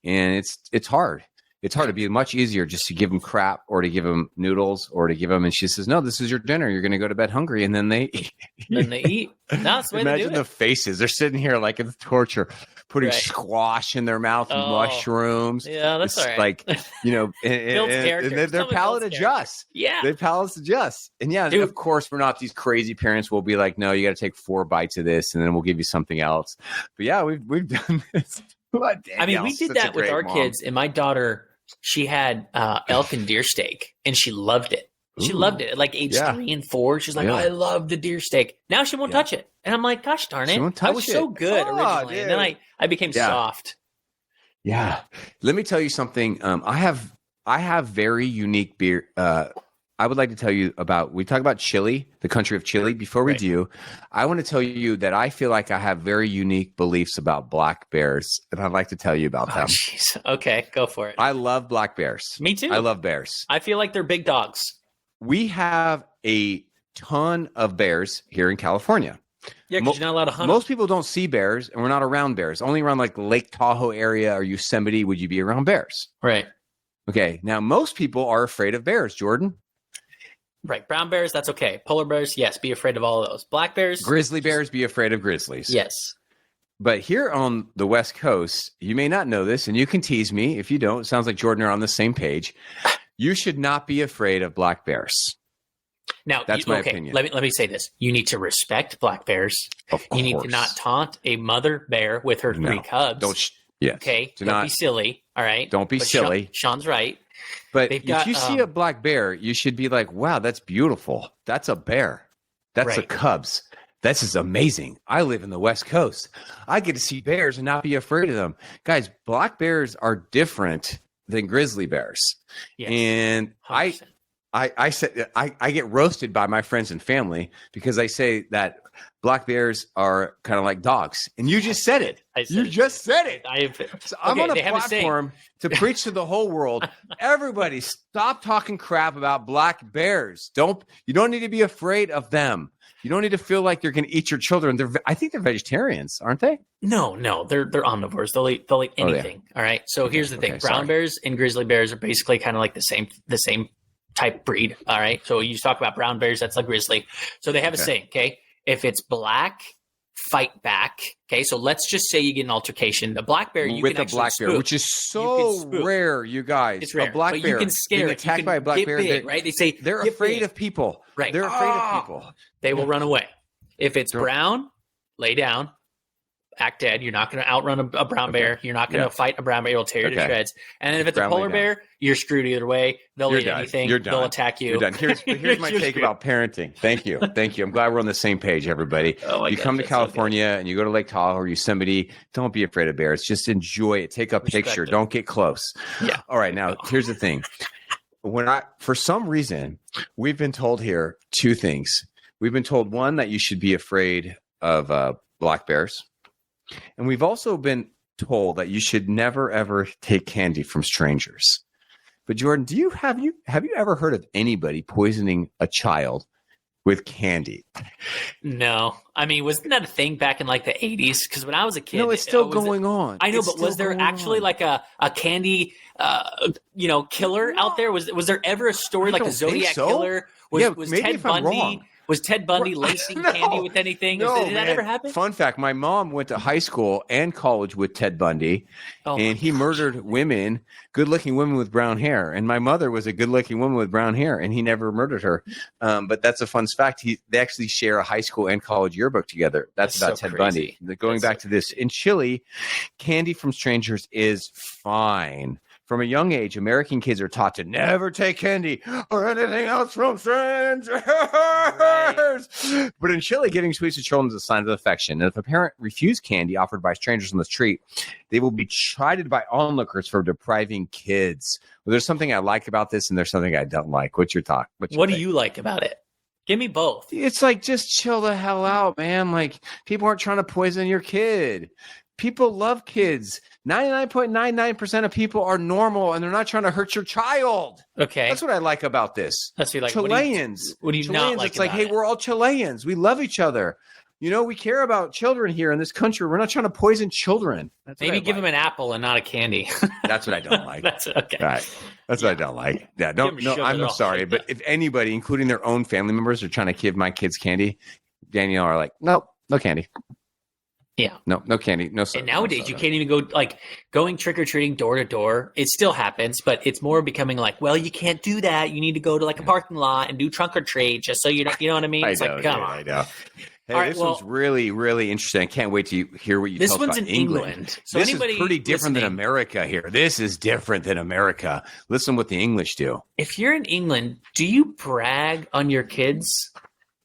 and it's hard. It's hard. It'd be much easier just to give them crap or to give them noodles or to give them. And she says, "No, this is your dinner. You're going to go to bed hungry." And then they eat. Then they eat. That's the way Imagine they do it. the faces. They're sitting here like in torture, putting squash in their mouth, mushrooms. Yeah, that's all right. Like, and their palate adjusts. Yeah. Their palates adjust. And Dude. Of course, we're not these crazy parents. We'll be like, no, you got to take 4 bites of this and then we'll give you something else. But we've done this. I mean, we did that with our kids, and my daughter, she had elk and deer steak, and she loved it. She loved it at like age 3 and 4. She's like, I love the deer steak. Now she won't touch it. And I'm like, gosh darn it. I was so good originally. Dude. And then I became soft. Yeah. Let me tell you something. I have very unique beer. I would like to tell you about, we talk about Chile, the country of Chile. Before we do, I want to tell you that I feel like I have very unique beliefs about black bears, and I'd like to tell you about them. Geez. Okay, go for it. I love black bears. Me too. I love bears. I feel like they're big dogs. We have a ton of bears here in California. Yeah, because you're not allowed to hunt. Most people don't see bears, and we're not around bears. Only around like Lake Tahoe area or Yosemite would you be around bears. Right. Okay. Now, most people are afraid of bears, Jordan. Right. Brown bears, that's okay. Polar bears, yes, be afraid of all of those. Black bears. Grizzly bears, be afraid of grizzlies. Yes. But here on the West Coast, you may not know this, and you can tease me if you don't. It sounds like Jordan are on the same page. You should not be afraid of black bears. Now, that's my opinion. Let me say this. You need to respect black bears. Of course. You need to not taunt a mother bear with her 3 cubs. Okay. Don't be silly. All right. Don't be silly. Sean's right. But if you see a black bear, you should be like, wow, that's beautiful. That's a bear. That's a cubs. This is amazing. I live in the West Coast. I get to see bears and not be afraid of them. Guys, black bears are different than grizzly bears. Yes. And 100%. I said I get roasted by my friends and family because I say that black bears are kind of like dogs, and you just said it. You just said it. I'm on a platform to preach to the whole world. Everybody, stop talking crap about black bears. You don't need to be afraid of them. You don't need to feel like they're going to eat your children. I think they're vegetarians, aren't they? No, they're omnivores. They'll eat anything. All right. So here's the thing: brown bears and grizzly bears are basically kind of like the same type breed. All right. So you talk about brown bears, that's like grizzly. So they have a saying, okay? If it's black, fight back. Okay. So let's just say you get an altercation. The black bear, with a black bear, which is so rare, you guys. It's rare. A black bear you can scare being attacked by a black bear. Big, right? They say they're afraid of people. Right. They're afraid of people. They will run away. If it's brown, lay down. Act dead. You're not going to outrun a brown bear. You're not going to fight a brown bear. It'll tear you to shreds. And then if it's a polar bear, you're screwed either way. They'll eat anything. They'll attack you. You're done. Here's my take about parenting. Thank you. I'm glad we're on the same page, everybody. You come to California and you go to Lake Tahoe or Yosemite, don't be afraid of bears. Just enjoy it. Take a picture. Don't get close. Yeah. All right. Now, here's the thing. For some reason, we've been told here 2 things. We've been told, one, that you should be afraid of black bears. And we've also been told that you should never, ever take candy from strangers. But Jordan, have you ever heard of anybody poisoning a child with candy? No. I mean, wasn't that a thing back in like the 80s? Because when I was a kid, no, it's still going on. I know, but was there actually like a candy killer out there? Was there ever a story like a Zodiac killer? Was Ted Bundy? Was Ted Bundy lacing candy with anything? Did that ever happen? Fun fact, my mom went to high school and college with Ted Bundy, and he murdered women, good-looking women with brown hair. And my mother was a good-looking woman with brown hair, and he never murdered her. But that's a fun fact. They actually share a high school and college yearbook together. That's about Ted Bundy. Going back to this, in Chile, candy from strangers is fine. From a young age, American kids are taught to never take candy or anything else from strangers. Right. But in Chile, giving sweets to children is a sign of affection. And if a parent refuses candy offered by strangers on the street, they will be chided by onlookers for depriving kids. Well, there's something I like about this, and there's something I don't like. What's your thought? What do you like about it? Give me both. It's like, just chill the hell out, man. Like, people aren't trying to poison your kid. People love kids. 99.99% of people are normal, and they're not trying to hurt your child. Okay. That's what I like about this. That's what you like. Chileans. What do you not like It's like, hey, it? we're all Chileans. We love each other. You know, we care about children here in this country. We're not trying to poison children. Maybe give them an apple and not a candy. That's what I don't like. That's okay. Right. That's what I don't like. Yeah, Give 'em sugar I'm off sorry, like but that. if anybody, including their own family members, are trying to give my kids candy, Danielle are like, no candy. Yeah. No candy. No soda. And nowadays, no you soda. can't even go going trick or treating door to door. It still happens, but it's more becoming like, well, you can't do that. You need to go to a parking lot and do trunk or treat just so you know what I mean. It's I know, like, come dude, on. I know. Hey, All right, this one's really, really interesting. I can't wait to hear what you This tell us one's about in England. So this anybody is pretty different than listening- America here. This is different than America. Listen what the English do. If you're in England, do you brag on your kids?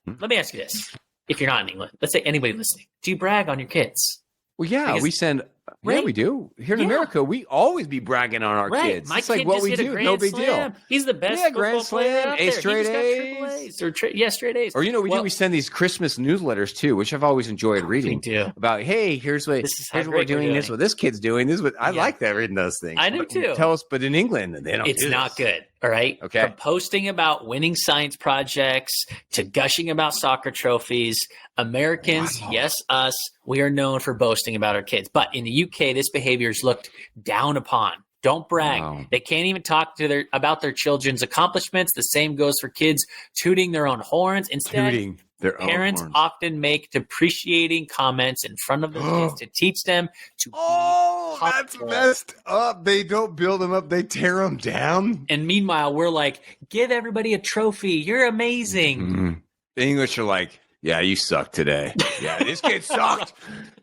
Let me ask you this. If you're not in England, let's say anybody listening, do you brag on your kids? Well, yeah, Because- we send. Yeah, Right? we do. Here in Yeah. America, we always be bragging on our Right. kids. My It's kid like what just we hit a do. grand No big slam. deal. He's the best Yeah, grand football player slam, out A there. straight He just got triple A's. A's. Or straight A's. Or we send these Christmas newsletters too, which I've always enjoyed reading. We do. About, hey, here's what This is how here's what we're great we're doing. This doing. what this kid's doing. This is what I Yeah. like that reading those things. I do But too. Tell us, but in England, they don't. It's do not this. good. All right. Okay. From posting about winning science projects to gushing about soccer trophies, Americans, Wow. yes, us, we are known for boasting about our kids. But in the UK, this behavior is looked down upon. Don't brag. Wow. They can't even talk to about their children's accomplishments. The same goes for kids tooting their own horns. Instead, Tooting their own parents horns. often make depreciating comments in front of their kids to teach them to Oh, be that's humble. messed up. They don't build them up; they tear them down. And meanwhile, we're like, give everybody a trophy. You're amazing. Mhm. The English are like, yeah, you suck today. Yeah, this kid sucked.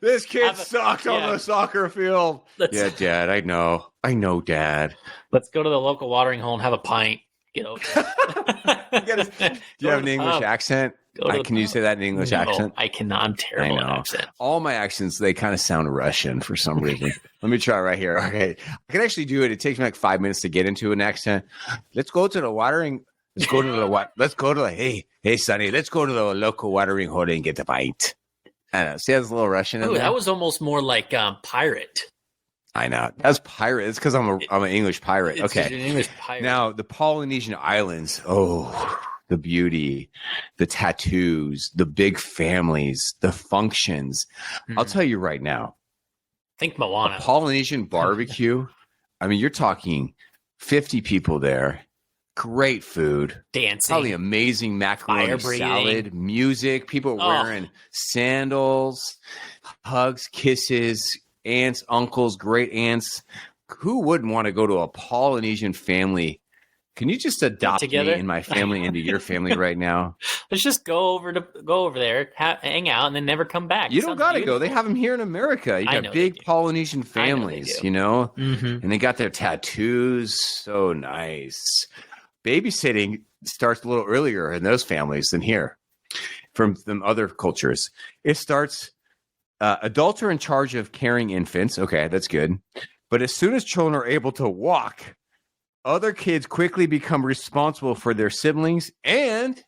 This kid Have a- sucked on yeah. the soccer field. Let's- Yeah, Dad, I know. I know, Dad. Let's go to the local watering hole and have a pint. Get over it. Do you have an English accent? Go to the Can you pub. say that in English No, accent? I cannot. I'm terrible I at know. accent. All my accents, they kind of sound Russian for some reason. Let me try right here. Okay. I can actually do it. It takes me like 5 minutes to get into an accent. Let's go to the watering. Let's go to the hey, Sonny, let's go to the local watering hole and get the pint. I know. See, that's a little Russian in Ooh, there. that was almost more like pirate. I know. That's pirate. It's because I'm an English pirate. It's Okay. an English pirate. Now, the Polynesian Islands. Oh, the beauty, the tattoos, the big families, the functions. I'll tell you right now, think a Moana. Polynesian barbecue. I mean, you're talking 50 people there. Great food. Dancing. Probably amazing macaroni Fire breathing. salad, music, people Oh. wearing sandals, hugs, kisses, aunts, uncles, great aunts. Who wouldn't want to go to a Polynesian family? Can you just adopt me together? and my family into your family right now? Let's just go over there, hang out, and then never come back. You don't got to go. They have them here in America. You I got know big they do. Polynesian I know they families, do. you know? Mm-hmm. And they got their tattoos. So nice. Babysitting starts a little earlier in those families than here from other cultures. It starts, adults are in charge of caring infants. Okay, that's good. But as soon as children are able to walk, other kids quickly become responsible for their siblings and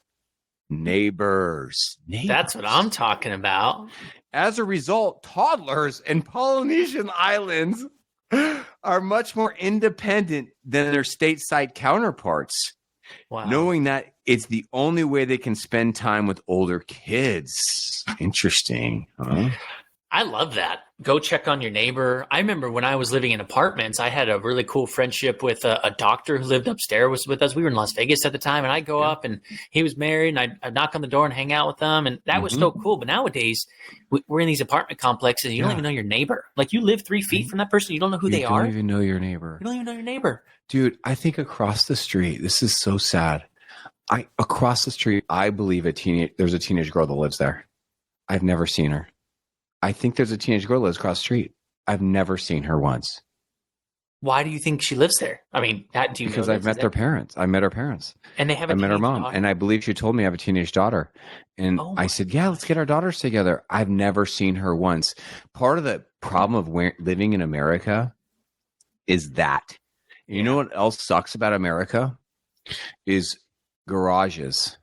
neighbors. That's what I'm talking about. As a result, toddlers in Polynesian islands are much more independent than their stateside counterparts, Wow. knowing that it's the only way they can spend time with older kids. Interesting. Huh? I love that. Go check on your neighbor. I remember when I was living in apartments, I had a really cool friendship with a doctor who lived upstairs was with us. We were in Las Vegas at the time, and I'd go up and he was married, and I'd knock on the door and hang out with them, and that was so cool. But nowadays, we're in these apartment complexes, and you don't even know your neighbor. Like, you live 3 feet from that person, you don't know who they are. You don't even know your neighbor. You don't even know your neighbor. Dude, I think across the street, this is so sad. Across the street, I believe there's a teenage girl that lives there. I've never seen her. I think there's a teenage girl that lives across the street. I've never seen her once. Why do you think she lives there? I mean, do you Because know I've met their parents. I met her parents. and they have a I met her teenage mom, daughter? and I believe she told me I have a teenage daughter. And Oh I my said, "Yeah, let's get our daughters together." I've never seen her once. Part of the problem of living in America is that. You know what else sucks about America is garages.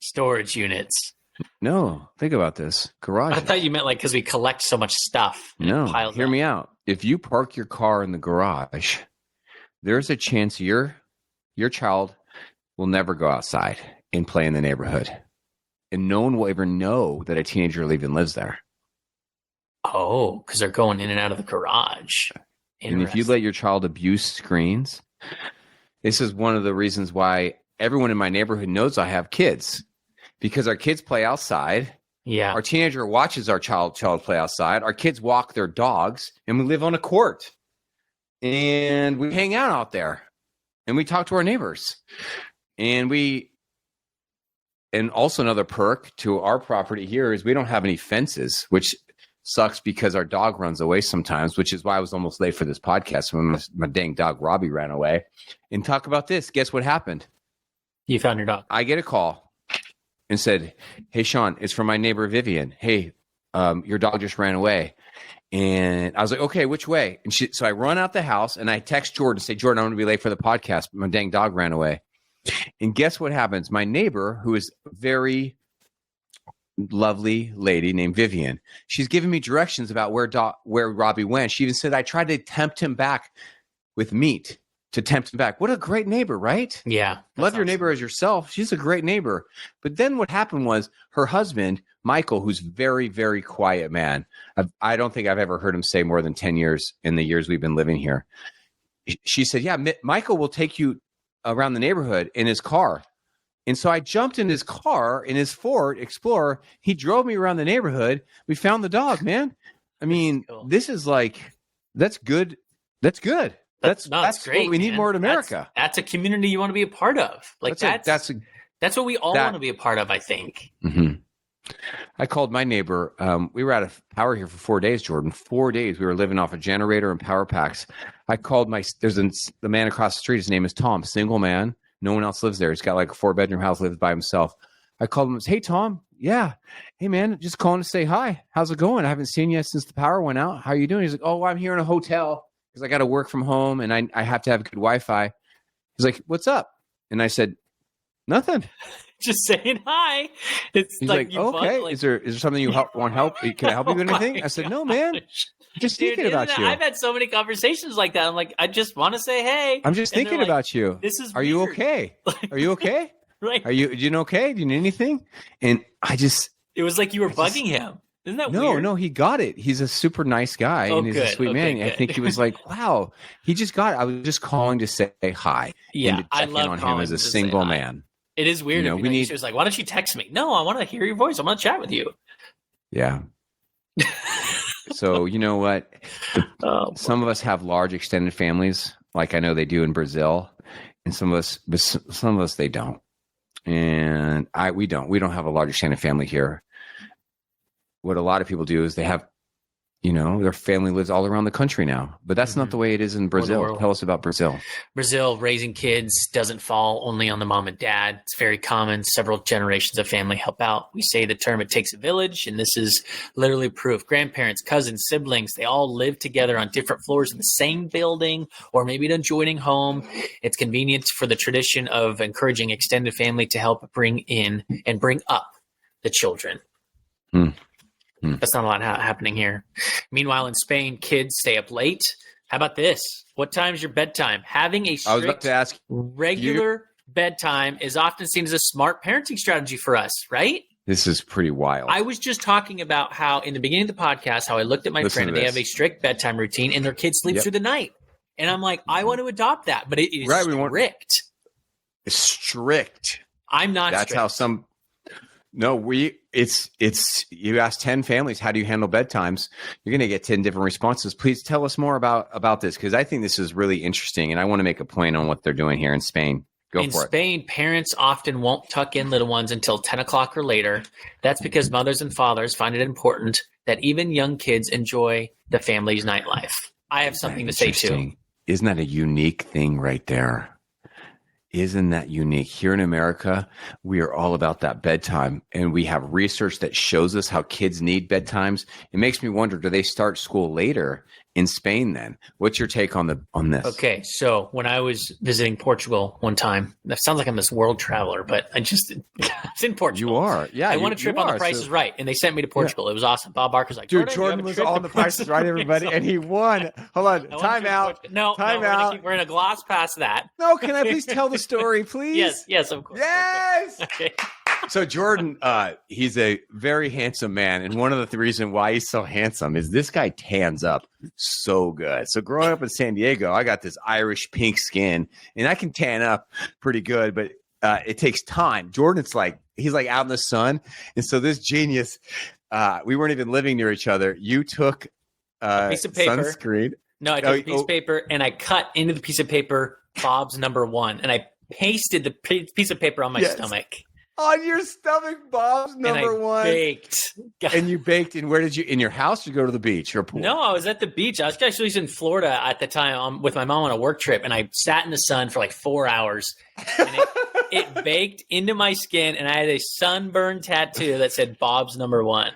Storage units. No, think about this. I Garages. thought you meant like because we collect so much stuff. And No, it piles hear up. me out. If you park your car in the garage, there's a chance your child will never go outside and play in the neighborhood. And no one will ever know that a teenager even lives there. Oh, because they're going in and out of the garage. And if you let your child abuse screens, this is one of the reasons why everyone in my neighborhood knows I have kids. Because our kids play outside. yeah, Our teenager watches our child play outside. Our kids walk their dogs, and we live on a court. And we hang out there. And we talk to our neighbors. And also another perk to our property here is we don't have any fences, which sucks because our dog runs away sometimes, which is why I was almost late for this podcast when my dang dog Robbie ran away. And talk about this. Guess what happened? you found your dog. I get a call and said, "Hey, Sean, it's from my neighbor Vivian. Hey, your dog just ran away." And I was like, "Okay, which way?" And so I run out the house and I text Jordan and say, "Jordan, I'm going to be late for the podcast. My dang dog ran away." And guess what happens? My neighbor, who is a very lovely lady named Vivian, she's giving me directions about where Robbie went. She even said, "I tried to tempt him back with meat to tempt him back." What a great neighbor, right? Yeah, Love your neighbor as yourself. She's a great neighbor. But then what happened was her husband, Michael, who's very, very quiet man. I don't think I've ever heard him say more than 10 years in the years we've been living here. She said, "Yeah, Michael will take you around the neighborhood in his car." And so I jumped in his car, in his Ford Explorer. He drove me around the neighborhood. We found the dog, man. I mean, Cool. this is like, that's good. That's good. That's great. what we need man. more in America. That's a community you want to be a part of. Like that's what we all want to be a part of, I think. Mm-hmm. I called my neighbor. We were out of power here for 4 days, Jordan. 4 days. We were living off a generator and power packs. I called the man across the street. His name is Tom, single man. No one else lives there. He's got like a 4-bedroom house, lives by himself. I called him. "Hey, Tom. Yeah. Hey, man, just calling to say hi. How's it going? I haven't seen you since the power went out. How are you doing?" He's like, "Oh, I'm here in a hotel because I got to work from home and I have to have good Wi-Fi." He's like, "What's up?" And I said, "Nothing." Just saying hi. It's He's like, like, "Okay, is there something you want help? Can I help you with anything?" I said, "No, man. Just Dude, thinking about you. I've had so many conversations like that. I'm like, I just want to say hey. I'm just And they're thinking like, about you. This is Are you weird. okay? Are you okay? Right. Are you okay? Do you need anything?" And I just It was like you were bugging him. Isn't that weird? no, he got it. He's a super nice guy Oh, and he's a good. sweet Okay, man. I good. think he was like, "Wow, he just got it." I was just calling to say hi. Yeah, and to I check in love on him calling as a to say single hi. man. It is weird. You know, if we need- She was like, "Why don't you text me?" No, I want to hear your voice. I want to chat with you. Yeah. So you know what? Oh, Some of us have large extended families, like I know they do in Brazil, and some of us they don't. And we don't have a large extended family here. What a lot of people do is they have, their family lives all around the country now, but that's not the way it is in Brazil. world. Tell us about Brazil. Brazil, raising kids doesn't fall only on the mom and dad. It's very common. Several generations of family help out. We say the term, "it takes a village," and this is literally proof. Grandparents, cousins, siblings, they all live together on different floors in the same building or maybe in an adjoining home. It's convenient for the tradition of encouraging extended family to help bring in and bring up the children. That's not a lot happening here. Meanwhile, in Spain, kids stay up late. How about this? What time's your bedtime? Having a I was about strict to ask. regular bedtime is often seen as a smart parenting strategy for us, right? This is pretty wild. I was just talking about how in the beginning of the podcast, how I looked at my Listen friend to and they this. have a strict bedtime routine and their kids sleep Yep. through the night. And I'm like, I want to adopt that, but it is Right, we want- strict. It's strict. I'm not That's strict. how some. No, you ask 10 families, how do you handle bedtimes? You're going to get 10 different responses. Please tell us more about this, because I think this is really interesting, and I want to make a point on what they're doing here in Spain. Go In for it. Spain, parents often won't tuck in little ones until 10 o'clock or later. That's because mothers and fathers find it important that even young kids enjoy the family's nightlife. I have something to say too. Isn't that a unique thing right there? Isn't that unique? Here in America, we are all about that bedtime, and we have research that shows us how kids need bedtimes. It makes me wonder, do they start school later in Spain then? What's your take on this? Okay, so when I was visiting Portugal one time, that sounds like I'm this world traveler, but I was in Portugal. You are. Yeah. I won a trip on The Price is Right, and they sent me to Portugal. Yeah. It was awesome. Bob Barker's like, dude, Jordan was on The Price is Right, everybody, and he won. Hold on. Time out. No, we're going to gloss past that. No, can I please tell the story, please? Yes, of course. Yes. Okay. So Jordan, he's a very handsome man, and one of the reasons why he's so handsome is this guy tans up so good. So growing up in San Diego, I got this Irish pink skin, and I can tan up pretty good, but it takes time. Jordan's he's like out in the sun, and so this genius, we weren't even living near each other. You took a piece of paper. Sunscreen. No, I took a piece of paper, and I cut into the piece of paper Bob's number 1, and I pasted the piece of paper on my stomach. On your stomach, Bob's number 1. Baked. And you baked. And where did you? In your house? Or go to the beach or pool? No, I was at the beach. I was actually in Florida at the time with my mom on a work trip, and I sat in the sun for like 4 hours. And it baked into my skin, and I had a sunburn tattoo that said Bob's number 1.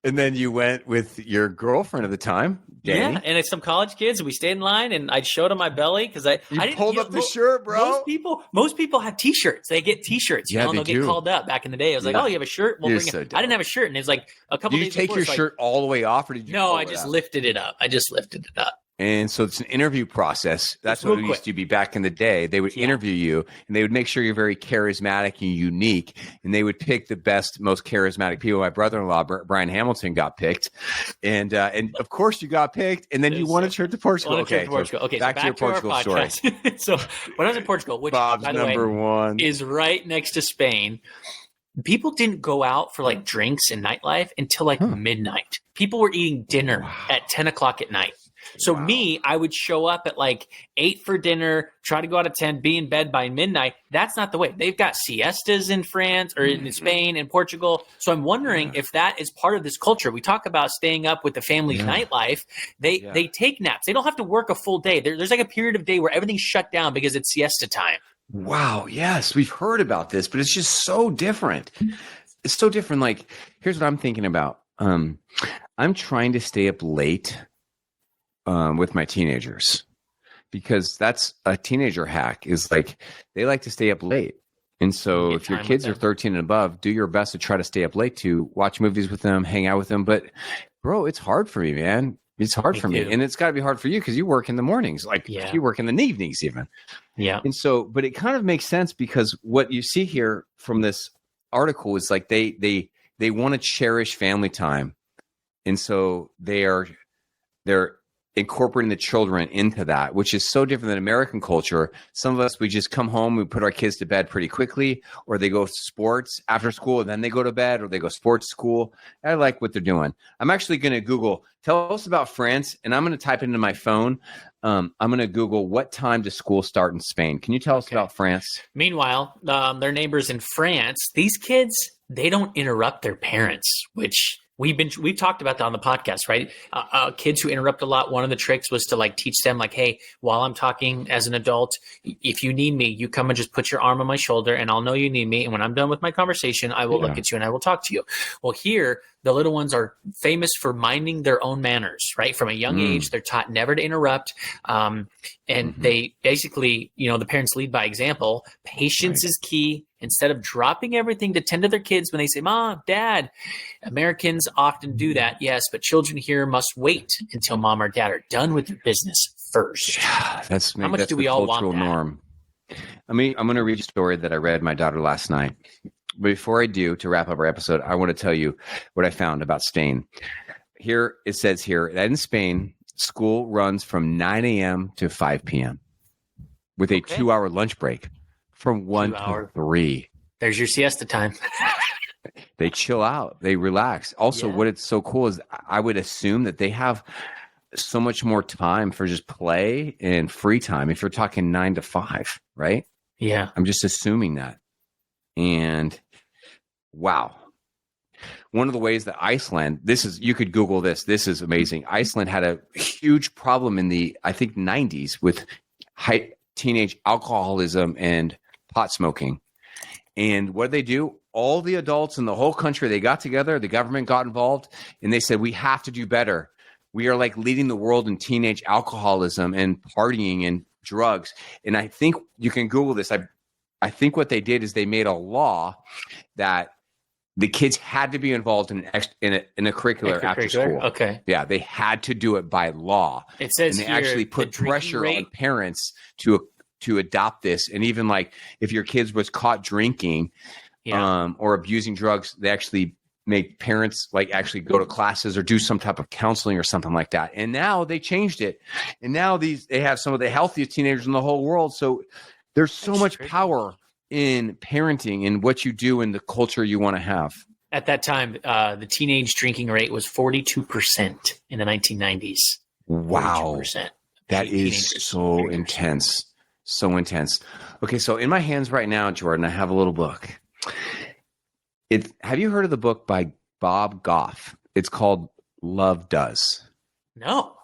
And then you went with your girlfriend at the time, Danny. Yeah, and it's some college kids. And we stayed in line, and I showed them my belly because I didn't pulled up the shirt, bro. Most people have T-shirts. They get T-shirts. Yeah, and they'll get called up. Back in the day, I was like, "Oh, you have a shirt? We'll bring it." I didn't have a shirt, and it was like a couple days. Did you take your shirt all the way off, or did you? No, I just lifted it up. And so it's an interview process. That's what it used to be back in the day. They would interview you, and they would make sure you're very charismatic and unique, and they would pick the best, most charismatic people. My brother-in-law, Brian Hamilton, got picked, and of course you got picked, and then you won a trip to Portugal. Okay, back to your Portugal story. So when I was in Portugal, which Bob's by the number way, 1 is right next to Spain, people didn't go out for like drinks and nightlife until like midnight. People were eating dinner at 10 o'clock at night. So I would show up at like 8 for dinner, try to go out at 10, be in bed by midnight. That's not the way. They've got siestas in France or in Spain and Portugal. So I'm wondering if that is part of this culture. We talk about staying up with the family's nightlife. They take naps. They don't have to work a full day. There's like a period of day where everything's shut down because it's siesta time. Wow. Yes, we've heard about this, but it's just so different. It's so different. Like, here's what I'm thinking about. I'm trying to stay up late with my teenagers, because that's a teenager hack, is like they like to stay up late. And so if your kids are 13 and above, do your best to try to stay up late to watch movies with them, hang out with them. But bro, it's hard for me, man. It's hard for me. And it's got to be hard for you because you work in the mornings, you work in the evenings even. Yeah. And so, but it kind of makes sense, because what you see here from this article is like they want to cherish family time. And so they're incorporating the children into that, which is so different than American culture. Some of us, we just come home, we put our kids to bed pretty quickly, or they go to sports after school and then they go to bed, or they go sports school. I like what they're doing. I'm actually going to Google, tell us about France, and I'm going to type it into my phone. I'm going to Google, what time does school start in Spain? Can you tell us about France? Meanwhile, their neighbors in France, these kids, they don't interrupt their parents, which we've talked about that on the podcast, right? Kids who interrupt a lot. One of the tricks was to like teach them like, hey, while I'm talking as an adult, if you need me, you come and just put your arm on my shoulder and I'll know you need me. And when I'm done with my conversation, I will look at you and I will talk to you. Well, here, the little ones are famous for minding their own manners, right? From a young age, they're taught never to interrupt. And they basically, the parents lead by example. Patience is key. Instead of dropping everything to tend to their kids when they say, Mom, Dad, Americans often do that. Yes, but children here must wait until Mom or Dad are done with their business first. Yeah, how much do we all want that? Norm. I mean, I'm going to read a story that I read my daughter last night. But before I do, to wrap up our episode, I want to tell you what I found about Spain. Here, it says here that in Spain, school runs from 9 a.m. to 5 p.m. with a 2-hour lunch break from 1 to 3. There's your siesta time. They chill out. They relax. Also, what it's so cool is I would assume that they have so much more time for just play and free time if you're talking 9 to 5, right? Yeah. I'm just assuming that. And wow. one of the ways that Iceland, you could Google this. This is amazing. Iceland had a huge problem in the, I think, 90s with teenage alcoholism and pot smoking. And what did they do? All the adults in the whole country, they got together, the government got involved, and they said, we have to do better. We are like leading the world in teenage alcoholism and partying and drugs. And I think you can Google this. I think what they did is they made a law that the kids had to be involved in a curricular after school. Okay. Yeah, they had to do it by law. It says and they here, actually put pressure on parents to adopt this. And even like if your kids was caught drinking or abusing drugs, they actually make parents like actually go to classes or do some type of counseling or something like that. And now they changed it. And now they have some of the healthiest teenagers in the whole world. So there's so much power in parenting and what you do and the culture you want to have. At that time, the teenage drinking rate was 42% in the 1990s. Wow. 42%. That is so intense. So intense. Okay, so in my hands right now, Jordan, I have a little book. Have you heard of the book by Bob Goff? It's called Love Does. No.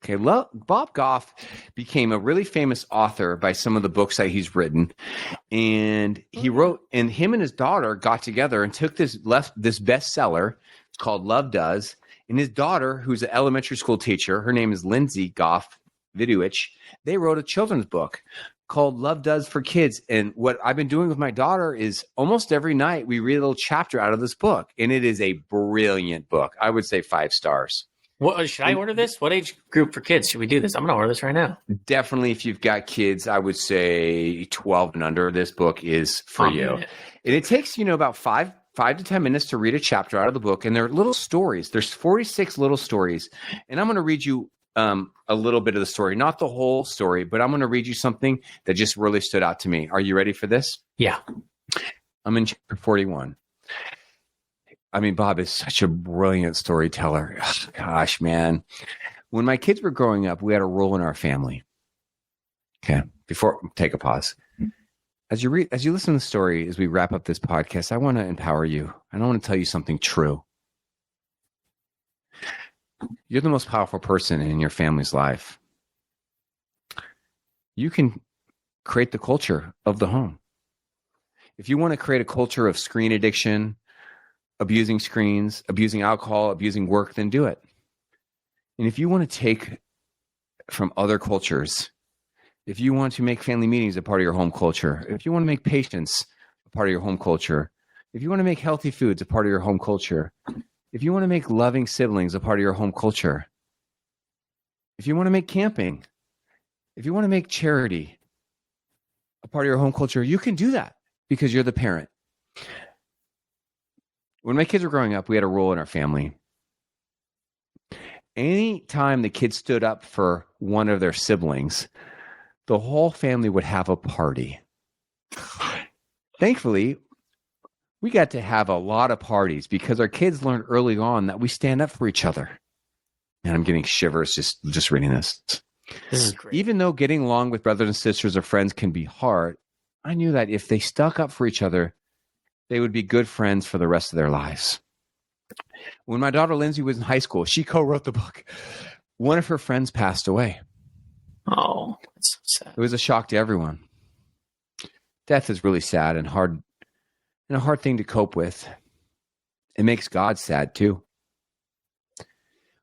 Okay, Bob Goff became a really famous author by some of the books that he's written. And he wrote, and him and his daughter got together and took this bestseller. It's called Love Does. And his daughter, who's an elementary school teacher, her name is Lindsay Goff Viduich, they wrote a children's book called Love Does for Kids. And what I've been doing with my daughter is almost every night we read a little chapter out of this book. And it is a brilliant book. I would say 5 stars. What should I order this? What age group for kids should we do this? I'm going to order this right now. Definitely, if you've got kids, I would say 12 and under. This book is for you. And it takes about 5 to 10 minutes to read a chapter out of the book, and they're little stories. There's 46 little stories, and I'm going to read you a little bit of the story, not the whole story, but I'm going to read you something that just really stood out to me. Are you ready for this? Yeah. I'm in chapter 41. I mean, Bob is such a brilliant storyteller. Ugh, gosh, man. When my kids were growing up, we had a rule in our family. Okay, take a pause. As you listen to the story, as we wrap up this podcast, I want to empower you. And I want to tell you something true. You're the most powerful person in your family's life. You can create the culture of the home. If you want to create a culture of screen addiction, abusing screens, abusing alcohol, abusing work, then do it. And if you want to take from other cultures, if you want to make family meetings a part of your home culture, if you want to make patience a part of your home culture, if you want to make healthy foods a part of your home culture, if you want to make loving siblings a part of your home culture, if you want to make camping, if you want to make charity a part of your home culture, you can do that because you're the parent. When my kids were growing up, we had a rule in our family. Anytime the kids stood up for one of their siblings, the whole family would have a party. Thankfully, we got to have a lot of parties because our kids learned early on that we stand up for each other. And I'm getting shivers just reading this. This is great. Even though getting along with brothers and sisters or friends can be hard, I knew that if they stuck up for each other, they would be good friends for the rest of their lives. When my daughter Lindsay was in high school, she co-wrote the book. One of her friends passed away. Oh, that's so sad. It was a shock to everyone. Death is really sad and hard, and a hard thing to cope with. It makes God sad too.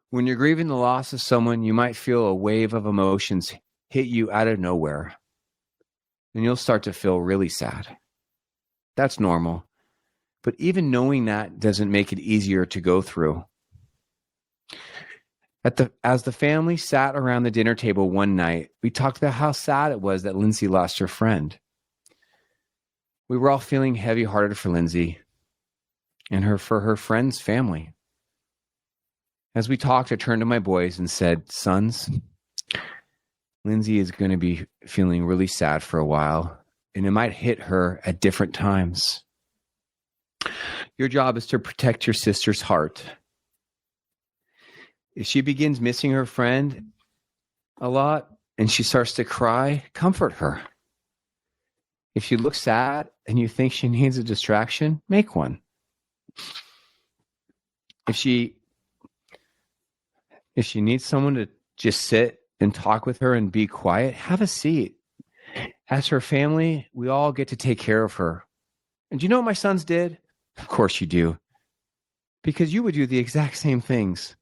When you're grieving the loss of someone, you might feel a wave of emotions hit you out of nowhere, and you'll start to feel really sad. That's normal. But even knowing that doesn't make it easier to go through. As the family sat around the dinner table one night, we talked about how sad it was that Lindsay lost her friend. We were all feeling heavy-hearted for Lindsay and for her friend's family. As we talked, I turned to my boys and said, "Sons, Lindsay is going to be feeling really sad for a while, and it might hit her at different times. Your job is to protect your sister's heart. If she begins missing her friend a lot and she starts to cry, comfort her. If she looks sad and you think she needs a distraction, make one. if she needs someone to just sit and talk with her and be quiet, have a seat. As her family, we all get to take care of her. And do you know what my sons did? Of course you do. Because you would do the exact same things.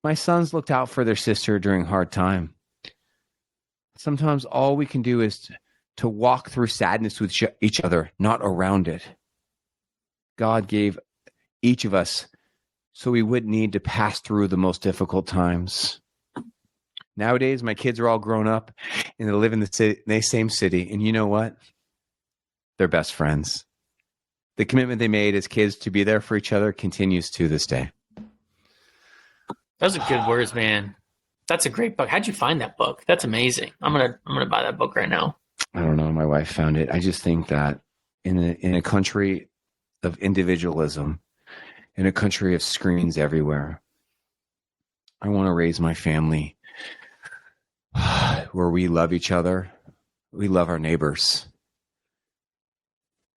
My sons looked out for their sister during hard time. Sometimes all we can do is to walk through sadness with each other, not around it. God gave each of us so we wouldn't need to pass through the most difficult times. Nowadays, my kids are all grown up and they live in the same city. And you know what? They're best friends. The commitment they made as kids to be there for each other continues to this day. Those are good words, man. That's a great book. How'd you find that book? That's amazing. I'm gonna buy that book right now. I don't know. My wife found it. I just think that in a country of individualism, in a country of screens everywhere, I want to raise my family where we love each other. We love our neighbors.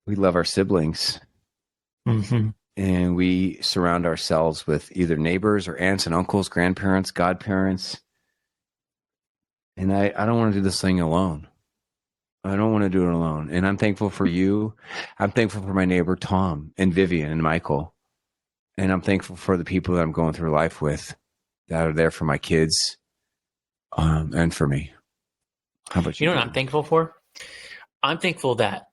We love our siblings. Mm-hmm. And we surround ourselves with either neighbors or aunts and uncles, grandparents, godparents. And I don't want to do this thing alone. I don't want to do it alone. And I'm thankful for you. I'm thankful for my neighbor, Tom, and Vivian and Michael. And I'm thankful for the people that I'm going through life with that are there for my kids and for me. How about you? You know what I'm thankful for? I'm thankful that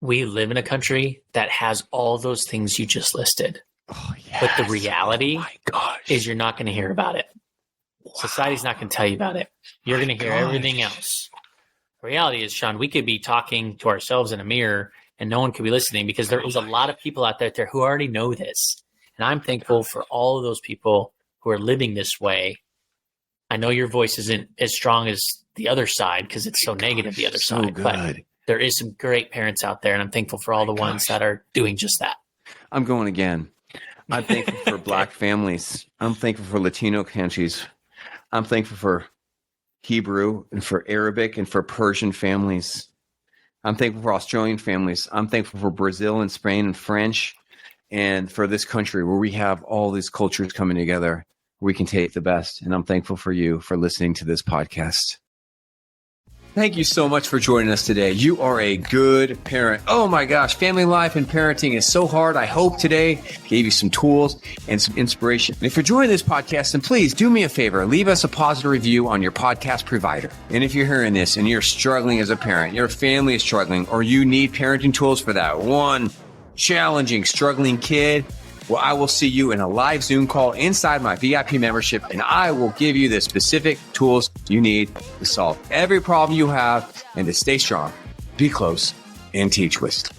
we live in a country that has all those things you just listed. Oh, yes. But the reality is is you're not going to hear about it. Wow. Society's not going to tell you about it. You're going to hear everything else. The reality is, Sean, we could be talking to ourselves in a mirror and no one could be listening because there is a lot of people out there who already know this. And I'm thankful for all of those people who are living this way. I know your voice isn't as strong as the other side because it's so negative, the other side. Good. But there is some great parents out there, and I'm thankful for all the ones that are doing just that. I'm going again. I'm thankful for Black families. I'm thankful for Latino countries. I'm thankful for Hebrew and for Arabic and for Persian families. I'm thankful for Australian families. I'm thankful for Brazil and Spain and French and for this country where we have all these cultures coming together. We can take the best. And I'm thankful for you for listening to this podcast. Thank you so much for joining us today. You are a good parent. Oh my gosh, family life and parenting is so hard. I hope today gave you some tools and some inspiration. And if you're enjoying this podcast, then please do me a favor. Leave us a positive review on your podcast provider. And if you're hearing this and you're struggling as a parent, your family is struggling, or you need parenting tools for that one challenging, struggling kid, well, I will see you in a live Zoom call inside my VIP membership, and I will give you the specific tools you need to solve every problem you have and to stay strong, be close, and teach with.